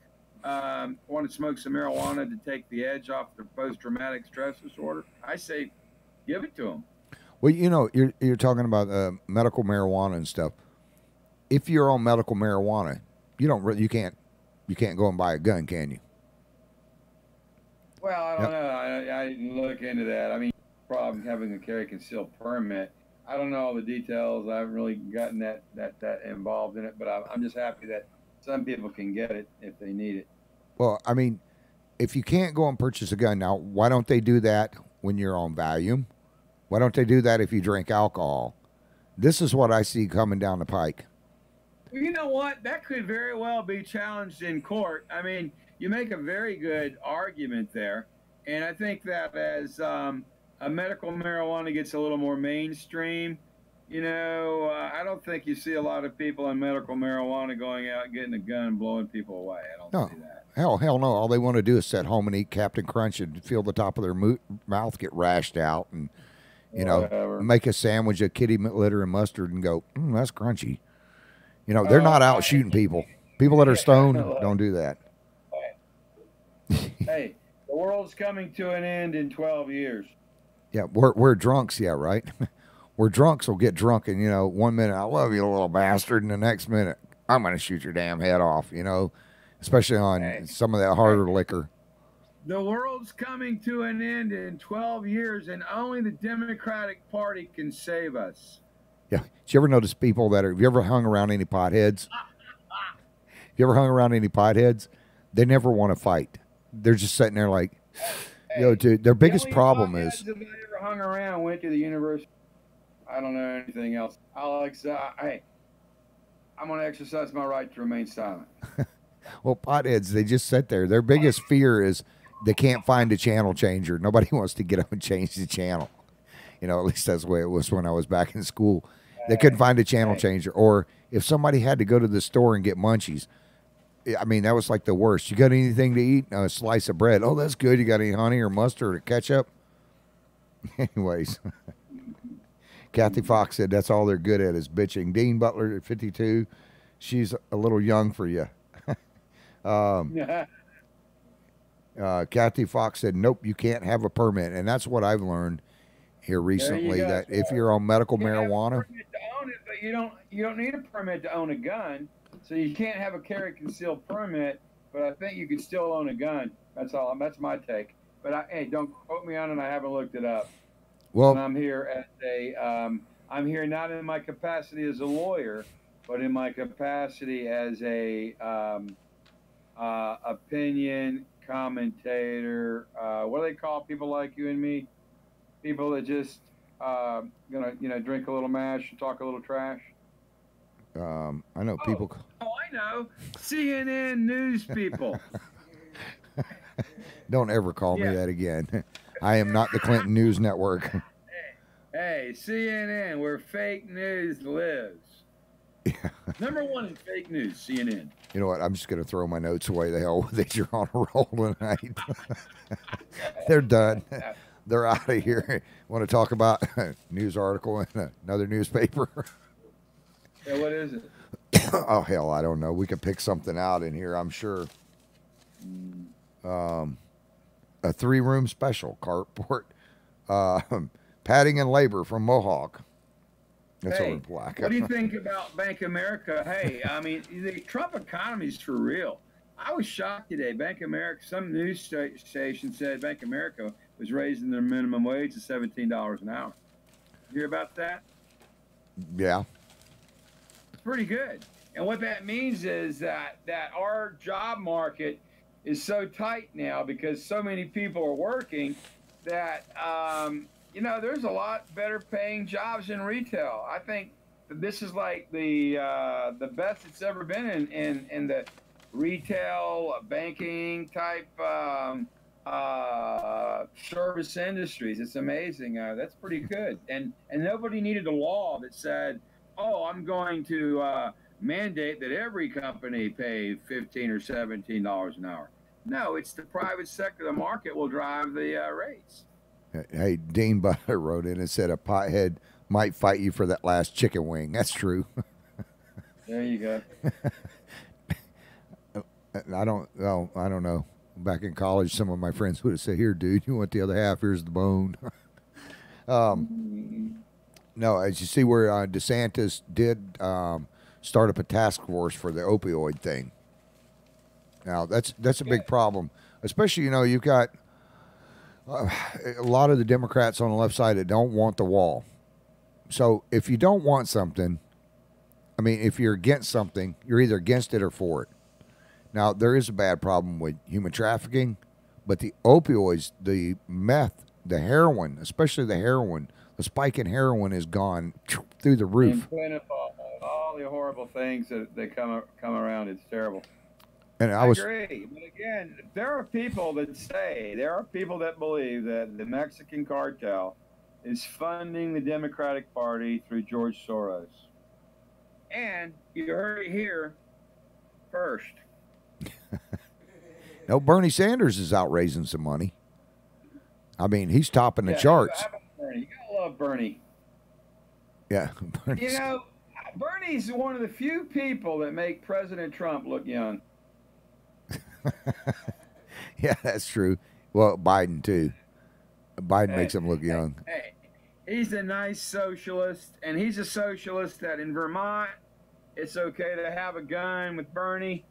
want to smoke some marijuana to take the edge off their post-traumatic stress disorder, I say give it to them. Well, you know, you're talking about medical marijuana and stuff. If you're on medical marijuana, you can't go and buy a gun, can you? Well, I don't know. I didn't look into that. I mean, problem having a carry concealed permit. I don't know all the details. I haven't really gotten that involved in it, but I'm just happy that some people can get it if they need it. Well, I mean, if you can't go and purchase a gun now, why don't they do that when you're on Valium? Why don't they do that if you drink alcohol? This is what I see coming down the pike. Well, you know what? That could very well be challenged in court. I mean, you make a very good argument there. And I think that as a medical marijuana gets a little more mainstream, you know, I don't think you see a lot of people on medical marijuana going out, getting a gun, and blowing people away. I don't see that. Hell no. All they want to do is sit home and eat Captain Crunch and feel the top of their mouth get rashed out and, you know, make a sandwich of kitty litter and mustard and go, that's crunchy. You know, they're not out shooting people. People that are stoned don't do that. Hey, the world's coming to an end in 12 years. Yeah, we're drunks, yeah, right? We're drunks will get drunk and, you know, 1 minute, I love you, little bastard, and the next minute, I'm going to shoot your damn head off, you know, especially on some of that harder liquor. The world's coming to an end in 12 years, and only the Democratic Party can save us. Yeah. Did you ever notice people that have you ever hung around any potheads? You ever hung around any potheads? They never want to fight. They're just sitting there like, yo, dude, their biggest problem is. If I ever hung around, went to the university. I don't know anything else. Alex, hey, I'm going to exercise my right to remain silent. Well, potheads, they just sit there. Their biggest fear is they can't find a channel changer. Nobody wants to get up and change the channel. You know, at least that's the way it was when I was back in school. They couldn't find a channel changer. Or if somebody had to go to the store and get munchies, I mean, that was like the worst. You got anything to eat? A slice of bread. Oh, that's good. You got any honey or mustard or ketchup? Anyways. Kathy Fox said that's all they're good at is bitching. Dean Butler at 52. She's a little young for you. Kathy Fox said, nope, you can't have a permit. And that's what I've learned here recently, that if you're on medical marijuana. But you don't need a permit to own a gun. So you can't have a carry concealed permit, but I think you can still own a gun. That's all. That's my take. But hey, don't quote me on it. I haven't looked it up. Well, and I'm here as I'm here not in my capacity as a lawyer, but in my capacity as a opinion commentator. What do they call people like you and me? People that just gonna drink a little mash and talk a little trash. I know people. Oh, I know. CNN news people. Don't ever call me that again. I am not the Clinton News Network. Hey, CNN, where fake news lives. Yeah. Number one in fake news, CNN. You know what? I'm just going to throw my notes away. The hell with it. You're on a roll tonight. They're done. They're out of here. Want to talk about a news article in another newspaper? Yeah, what is it? Oh, hell, I don't know. We could pick something out in here, I'm sure. A 3-room special carport. Padding and labor from Mohawk. That's over black. What do you think about Bank of America? Hey, I mean, the Trump economy is for real. I was shocked today. Bank of America, some news station said Bank of America was raising their minimum wage to $17 an hour. You hear about that? Yeah. It's pretty good. And what that means is that our job market is so tight now because so many people are working that, there's a lot better paying jobs in retail. I think this is like the best it's ever been in the retail banking type service industries. It's amazing. That's pretty good. And nobody needed a law that said, oh, I'm going to mandate that every company pay $15 or $17 an hour. No, it's the private sector. The market will drive the rates. Hey, Dean Butler wrote in and said a pothead might fight you for that last chicken wing. That's true. There you go. I don't. Well, I don't know. Back in college, some of my friends would have said, "Here, dude, you want the other half? Here's the bone." No, as you see, where DeSantis did start up a task force for the opioid thing. Now that's a big problem, especially you've got a lot of the Democrats on the left side that don't want the wall. So if you don't want something, I mean, if you're against something, you're either against it or for it. Now there is a bad problem with human trafficking, but the opioids, the meth, the heroin, especially the heroin, the spike in heroin has gone through the roof. And all the horrible things that come around, it's terrible. And I agree. But again, there are people that believe that the Mexican cartel is funding the Democratic Party through George Soros. And you heard it here first. No, Bernie Sanders is out raising some money. I mean, he's topping the charts. Bernie. You gotta love Bernie. Yeah, Bernie's. Bernie's one of the few people that make President Trump look young. Yeah, that's true. Well, Biden too. Biden makes him look young. Hey, he's a nice socialist, and he's a socialist that in Vermont, it's okay to have a gun with Bernie.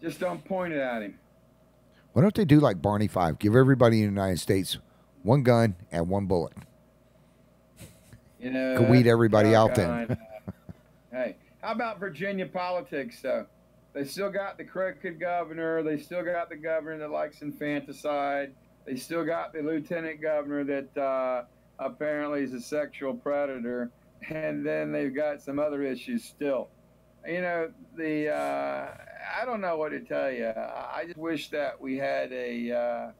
Just don't point it at him. Why don't they do like Barney Five? Give everybody in the United States one gun and one bullet. Could weed everybody out then. Hey, how about Virginia politics, though? They still got the crooked governor. They still got the governor that likes infanticide. They still got the lieutenant governor that apparently is a sexual predator. And then they've got some other issues still. I don't know what to tell you. I just wish that we had a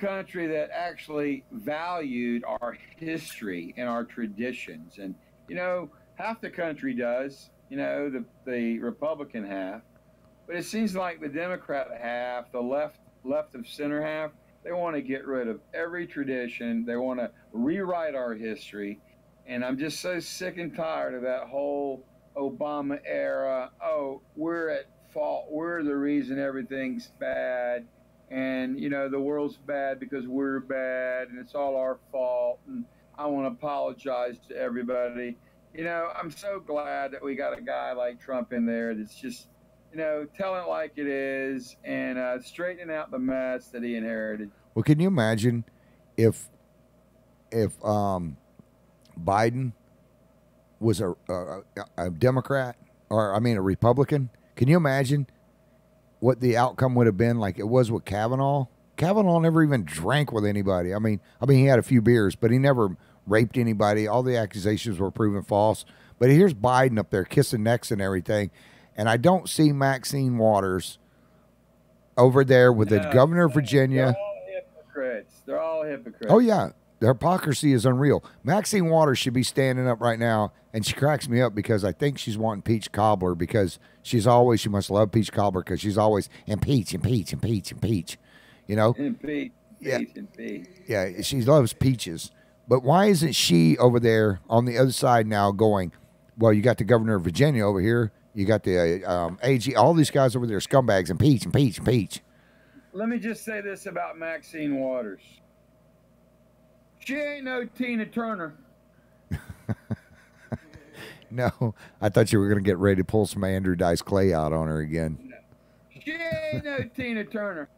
country that actually valued our history and our traditions. And, half the country does. The Republican half, but it seems like the Democrat half, the left of center half, they want to get rid of every tradition. They want to rewrite our history. And I'm just so sick and tired of that whole Obama era. Oh, we're at fault. We're the reason everything's bad. And, the world's bad because we're bad and it's all our fault. And I want to apologize to everybody. I'm so glad that we got a guy like Trump in there that's just, telling it like it is and straightening out the mess that he inherited. Well, can you imagine if Biden was a Democrat or a Republican? Can you imagine what the outcome would have been like it was with Kavanaugh? Kavanaugh never even drank with anybody. I mean, he had a few beers, but he never raped anybody. All the accusations were proven false. But here's Biden up there kissing necks and everything. And I don't see Maxine Waters over there with the governor of Virginia. They're all hypocrites. Oh, yeah. The hypocrisy is unreal. Maxine Waters should be standing up right now, and she cracks me up because I think she's wanting peach cobbler because she must love peach cobbler because she's always impeach. Impeach. Yeah, she loves peaches. But why isn't she over there on the other side now going, well, you got the governor of Virginia over here. You got the AG. All these guys over there, scumbags, impeach. Let me just say this about Maxine Waters. She ain't no Tina Turner. No, I thought you were going to get ready to pull some Andrew Dice Clay out on her again. No. She ain't no Tina Turner.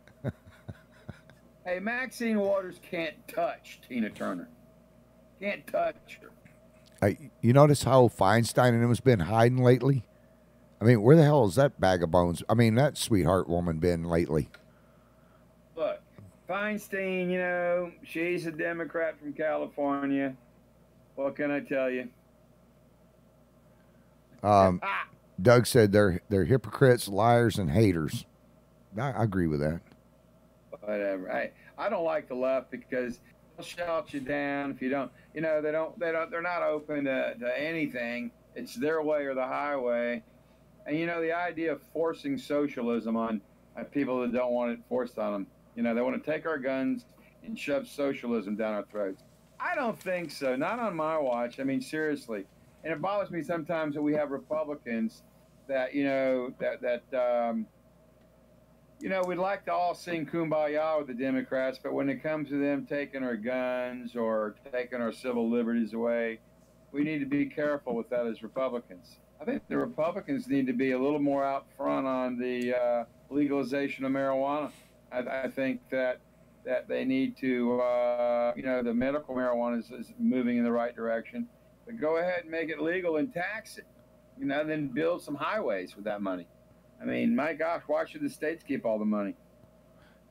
Hey, Maxine Waters can't touch Tina Turner. Can't touch her. You notice how Feinstein and him has been hiding lately? I mean, where the hell is that bag of bones? I mean, that sweetheart woman been lately? Look, Feinstein, she's a Democrat from California. What can I tell you? Doug said they're hypocrites, liars, and haters. I agree with that. Whatever. I don't like the left because they'll shout you down if you don't. They're not open to anything. It's their way or the highway. And the idea of forcing socialism on people that don't want it forced on them. They want to take our guns and shove socialism down our throats. I don't think so. Not on my watch. I mean, seriously. And it bothers me sometimes that we have Republicans that we'd like to all sing "Kumbaya" with the Democrats, but when it comes to them taking our guns or taking our civil liberties away, we need to be careful with that as Republicans. I think the Republicans need to be a little more out front on the legalization of marijuana. I think that they need to, the medical marijuana is moving in the right direction, but go ahead and make it legal and tax it, then build some highways with that money. I mean, my gosh, why should the states keep all the money?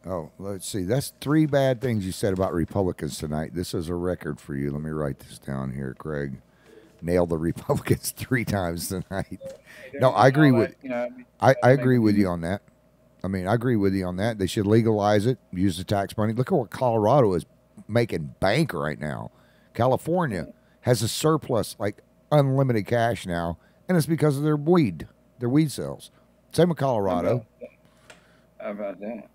Oh, let's see. That's 3 bad things you said about Republicans tonight. This is a record for you. Let me write this down here, Craig. Nailed the Republicans 3 times tonight. No, I agree with. I agree with you on that. I mean, I agree with you on that. They should legalize it, use the tax money. Look at what Colorado is making bank right now. California has a surplus, like unlimited cash now, and it's because of their weed sales. Same with Colorado. How about that?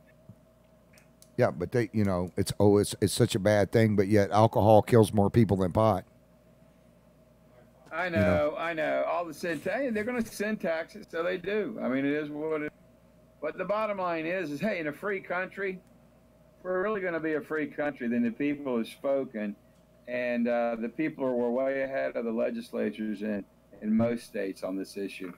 Yeah, but they, it's such a bad thing, but yet alcohol kills more people than pot. I know. All the sin tax, they're going to sin tax it, so they do. I mean, it is what it is. But the bottom line is, hey, in a free country, if we're really going to be a free country, then the people have spoken, and the people were way ahead of the legislatures in most states on this issue.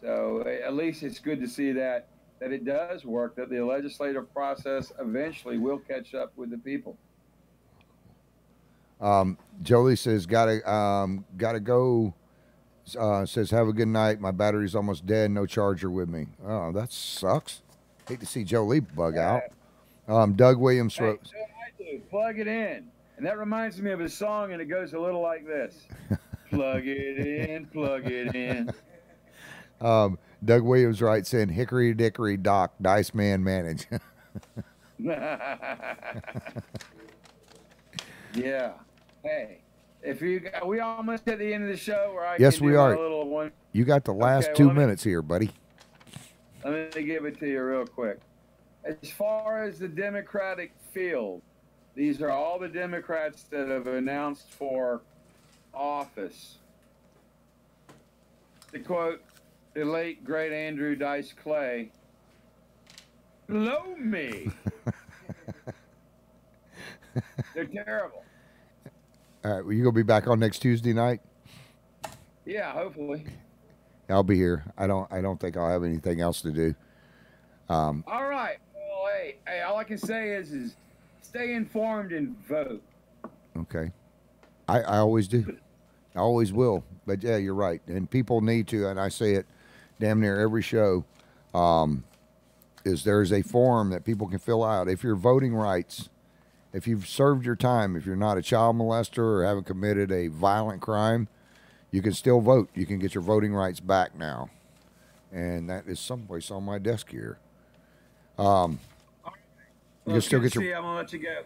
So at least it's good to see that it does work, that the legislative process eventually will catch up with the people. Jolie says, gotta go. Says, have a good night. My battery's almost dead. No charger with me. Oh, that sucks. Hate to see Jolie bug out. Doug Williams wrote. Hey, I do. Plug it in. And that reminds me of a song, and it goes a little like this. Plug it in, plug it in. Doug Williams writes in, Hickory Dickory Dock, Dice Man manage. Yeah. Hey, we almost at the end of the show where I yes, can we do are. my little one. You got the last Okay, 2 well, minutes here, buddy. Let me give it to you real quick. As far as the Democratic field, these are all the Democrats that have announced for office. To quote the late, great Andrew Dice Clay, blow me. They're terrible. All right, well, you gonna be back on next Tuesday night? Yeah, hopefully. I'll be here. I don't think I'll have anything else to do. All right. Well, hey, all I can say is stay informed and vote. Okay. I always do. I always will. But yeah, you're right. And people need to, and I say it damn near every show, is there's a form that people can fill out. If your voting rights, if you've served your time, if you're not a child molester or haven't committed a violent crime, you can still vote. You can get your voting rights back now. And that is someplace on my desk here. You can still get your... I'm going to let you go.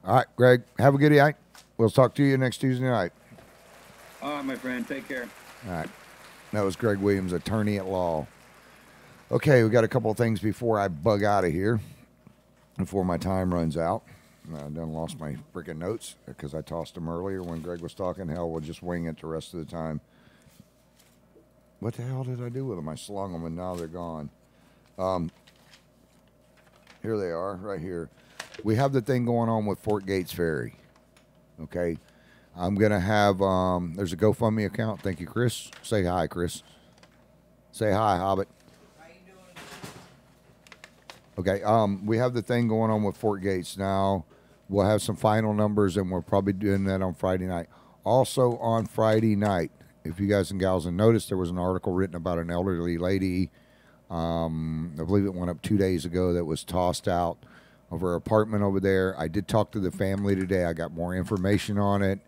All right, Greg, have a good night. We'll talk to you next Tuesday night. All right, my friend. Take care. All right. That was Greg Williams, attorney at law. Okay, we got a couple of things before I bug out of here, before my time runs out. I done lost my freaking notes because I tossed them earlier when Greg was talking. Hell, we'll just wing it the rest of the time. What the hell did I do with them? I slung them and now they're gone. Here they are, right here. We have the thing going on with Fort Gates Ferry. Okay. I'm going to have, there's a GoFundMe account. Thank you, Chris. Say hi, Chris. Say hi, Hobbit. How you doing? Okay, we have the thing going on with Fort Gates now. We'll have some final numbers, and we're probably doing that on Friday night. Also on Friday night, if you guys and gals have noticed, there was an article written about an elderly lady, I believe it went up 2 days ago, that was tossed out of her apartment over there. I did talk to the family today. I got more information on it.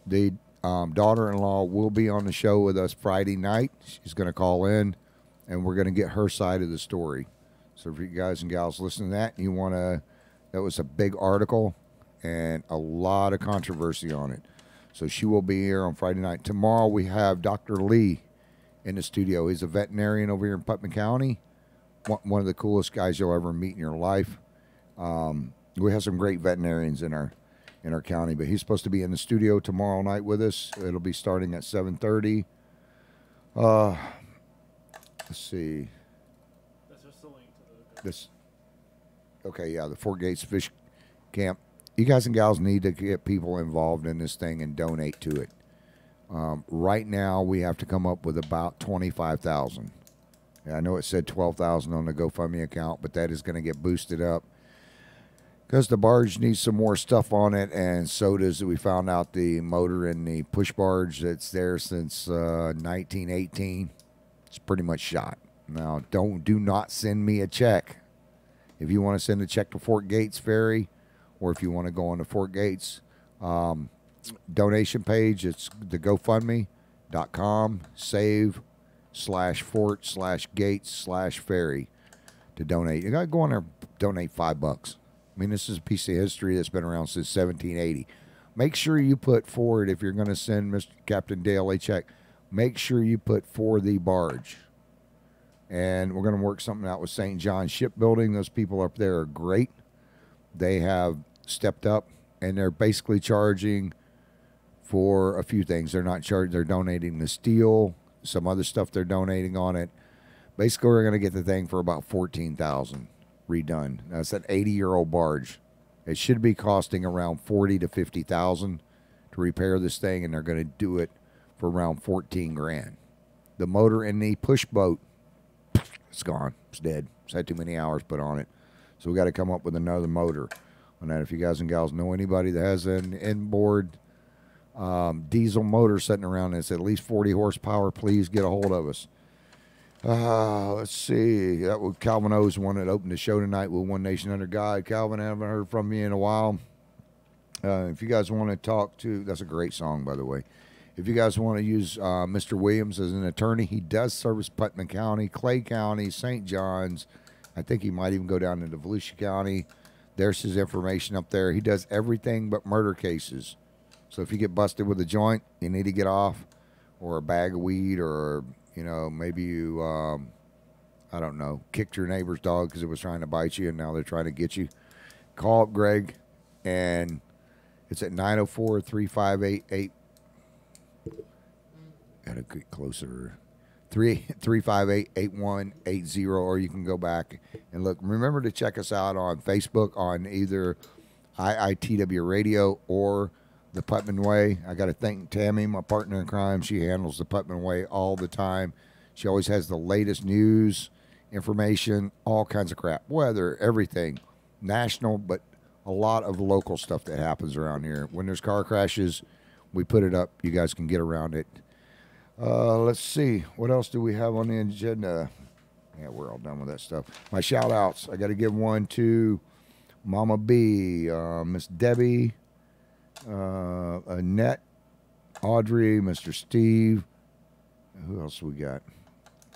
The daughter-in-law will be on the show with us Friday night. She's going to call in, and we're going to get her side of the story. So if you guys and gals listen to that, and you want to, that was a big article and a lot of controversy on it. So she will be here on Friday night. Tomorrow we have Dr. Lee in the studio. He's a veterinarian over here in Putnam County. One of the coolest guys you'll ever meet in your life. We have some great veterinarians in in our county. But he's supposed to be in the studio tomorrow night with us. It'll be starting at 7:30. Let's see. That's just a link to the. This. Okay, yeah, the Fort Gates Fish Camp. You guys and gals need to get people involved in this thing and donate to it. Right now, we have to come up with about 25,000. I know it said 12,000 on the GoFundMe account, but that is going to get boosted up because the barge needs some more stuff on it, and so does, we found out, the motor in the push barge that's there since 1918. It's pretty much shot. Now, do not send me a check. If you want to send a check to Fort Gates Ferry, or if you want to go on to Fort Gates donation page, it's the GoFundMe.com save/fort/gates/ferry to donate. You got to go on there, donate $5. I mean, this is a piece of history that's been around since 1780. Make sure you put forward, if you're going to send Mr. Captain Dale a check, make sure you put for the barge. And we're going to work something out with St. John Shipbuilding. Those people up there are great. They have stepped up, and they're basically charging for a few things. They're not charging. They're donating the steel, some other stuff they're donating on it. Basically, we're going to get the thing for about $14,000 redone. Now, it's an 80-year-old barge. It should be costing around $40,000 to $50,000 to repair this thing, and they're going to do it for around $14,000. The motor in the push boat, it's gone. It's dead. It's had too many hours put on it. So we got to come up with another motor on that. If you guys and gals know anybody that has an inboard diesel motor sitting around that's at least 40 horsepower, please get a hold of us. Let's see. That was Calvin O's one that opened the show tonight with One Nation Under God. Calvin, I haven't heard from you in a while. If you guys want to talk to, that's a great song, by the way. If you guys want to use Mr. Williams as an attorney, he does service Putnam County, Clay County, St. John's. I think he might even go down into Volusia County. There's his information up there. He does everything but murder cases. So if you get busted with a joint, you need to get off, or a bag of weed, or, you know, maybe you, I don't know, kicked your neighbor's dog because it was trying to bite you and now they're trying to get you, call up Greg, and it's at 904-358-8. Gotta get closer. 358-8180, or you can go back and look. Remember to check us out on Facebook on either IITW Radio or the Putman Way. I got to thank Tammy, my partner in crime. She handles the Putman Way all the time. She always has the latest news, information, all kinds of crap, weather, everything, national, but a lot of local stuff that happens around here. When there's car crashes, we put it up. You guys can get around it. Let's see. What else do we have on the agenda? Yeah, we're all done with that stuff. My shout-outs. I got to give one to Mama B, Miss Debbie, Annette, Audrey, Mr. Steve. Who else we got?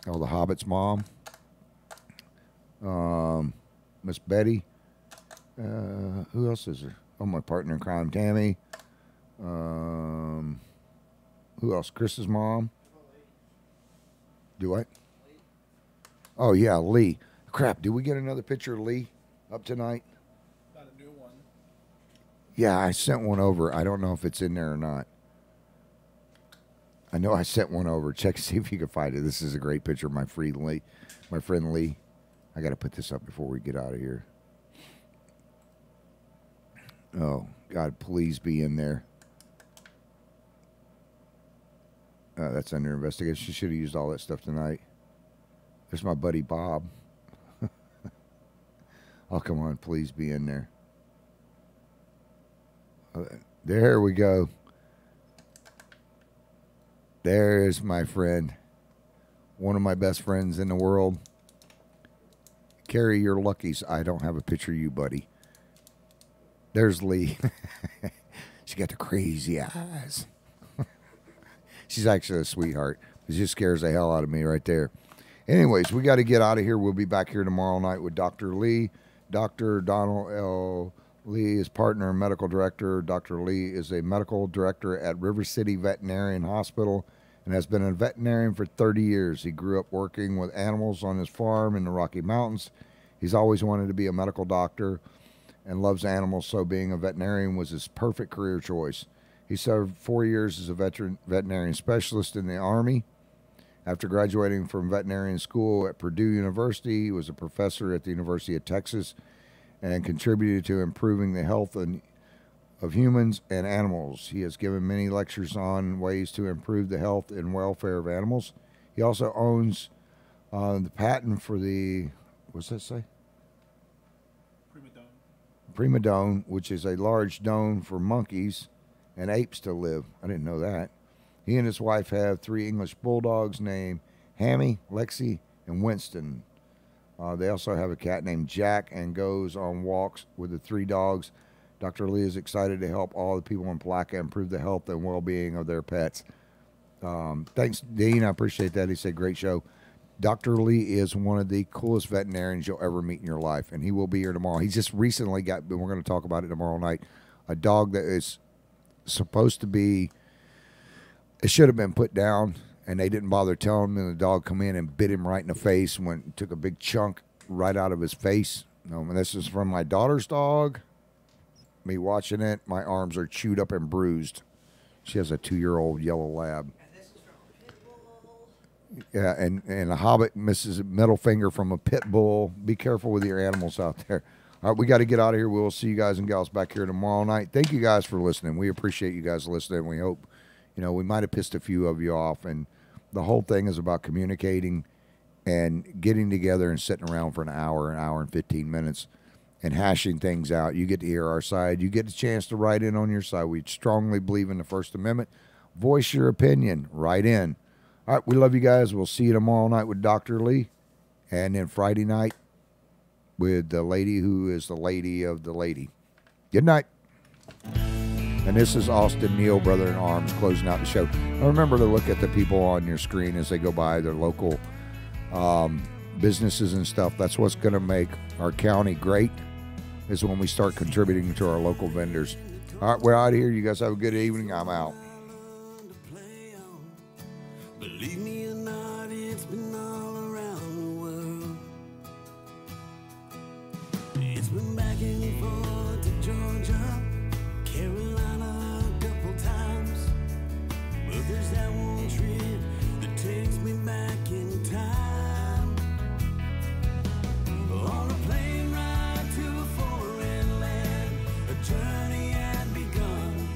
Oh, the Hobbit's mom. Miss Betty. Who else is there? Oh, my partner in crime, Tammy. Who else? Chris's mom. Do what? Oh, yeah, Lee. Crap, did we get another picture of Lee up tonight? Not a new one. Yeah, I sent one over. I don't know if it's in there or not. I know I sent one over. Check, see if you can find it. This is a great picture of my friend Lee. I got to put this up before we get out of here. Oh, God, please be in there. That's under investigation. She should have used all that stuff tonight. There's my buddy Bob. Oh, come on, please be in there. There we go. There's my friend. One of my best friends in the world. Carrie, you're lucky. I don't have a picture of you, buddy. There's Lee. She got the crazy eyes. She's actually a sweetheart. It just scares the hell out of me right there. Anyways, we got to get out of here. We'll be back here tomorrow night with Dr. Lee. Dr. Donald L. Lee is partner and medical director. Dr. Lee is a medical director at River City Veterinarian Hospital and has been a veterinarian for 30 years. He grew up working with animals on his farm in the Rocky Mountains. He's always wanted to be a medical doctor. and loves animals, so being a veterinarian was his perfect career choice. He served 4 years as a veterinarian specialist in the Army. After graduating from veterinarian school at Purdue University, he was a professor at the University of Texas and contributed to improving the health of humans and animals. He has given many lectures on ways to improve the health and welfare of animals. He also owns the patent for the, what's that say? Prima dome, which is a large dome for monkeys and apes to live. I didn't know that. He and his wife have 3 English bulldogs named Hammy, Lexi, and Winston. They also have a cat named Jack and goes on walks with the 3 dogs. Dr. Lee is excited to help all the people in Palatka improve the health and well-being of their pets. Thanks, Dean. I appreciate that. He said, great show. Dr. Lee is one of the coolest veterinarians you'll ever meet in your life, and he will be here tomorrow. He just recently got, and we're going to talk about it tomorrow night, a dog that is supposed to be, it should have been put down, and they didn't bother telling him, and the dog come in and bit him right in the face and took a big chunk right out of his face. And this is from my daughter's dog. Me watching it, my arms are chewed up and bruised. She has a 2-year-old yellow lab. Yeah, and a hobbit misses a middle finger from a pit bull. Be careful with your animals out there. All right, we got to get out of here. We'll see you guys and gals back here tomorrow night. Thank you guys for listening. We appreciate you guys listening. We hope, we might have pissed a few of you off. And the whole thing is about communicating and getting together and sitting around for an hour and 15 minutes and hashing things out. You get to hear our side. You get a chance to write in on your side. We strongly believe in the First Amendment. Voice your opinion. Write in. All right, we love you guys. We'll see you tomorrow night with Dr. Lee. And then Friday night with the lady who is the lady of the lady. Good night. And this is Austin Neal, Brother in Arms, closing out the show. Now remember to look at the people on your screen as they go by, their local businesses and stuff. That's what's going to make our county great, is when we start contributing to our local vendors. All right, we're out of here. You guys have a good evening. I'm out. Believe me or not, it's been all around the world. It's been back and forth to Georgia, Carolina a couple times. But there's that one trip that takes me back in time. On a plane ride to a foreign land, a journey had begun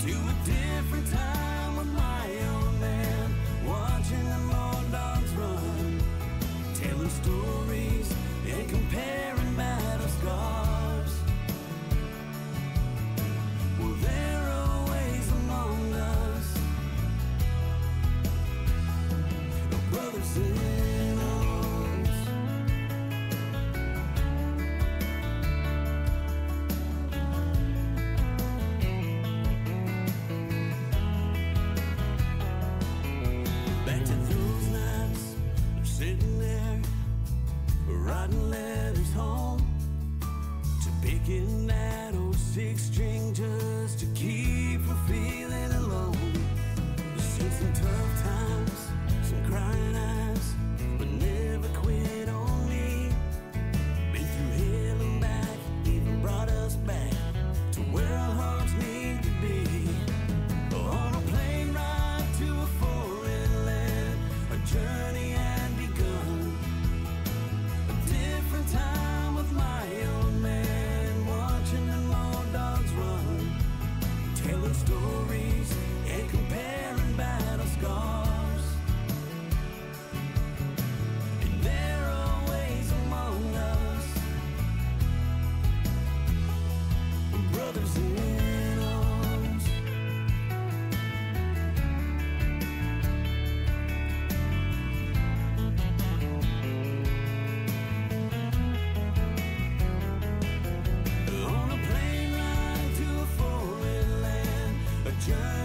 to a different time with my own man, watching the old dogs run, telling stories and comparing battle scars. Well, they're always among us, brothers in arms. Back to those nights of sitting there, writing letters home, to picking that old 6-string just to keep from feeling alone. Seen some tough times, some crying eyes, but never quit on me. Been through hell and back, even brought us back to where our hearts need to be. On a plane ride to a foreign land, a journey had begun. A different time with my own man, watching them old dogs run, telling stories and comparing battle scars. And they're always among us, brothers in arms. On a plane ride to a foreign land, a journey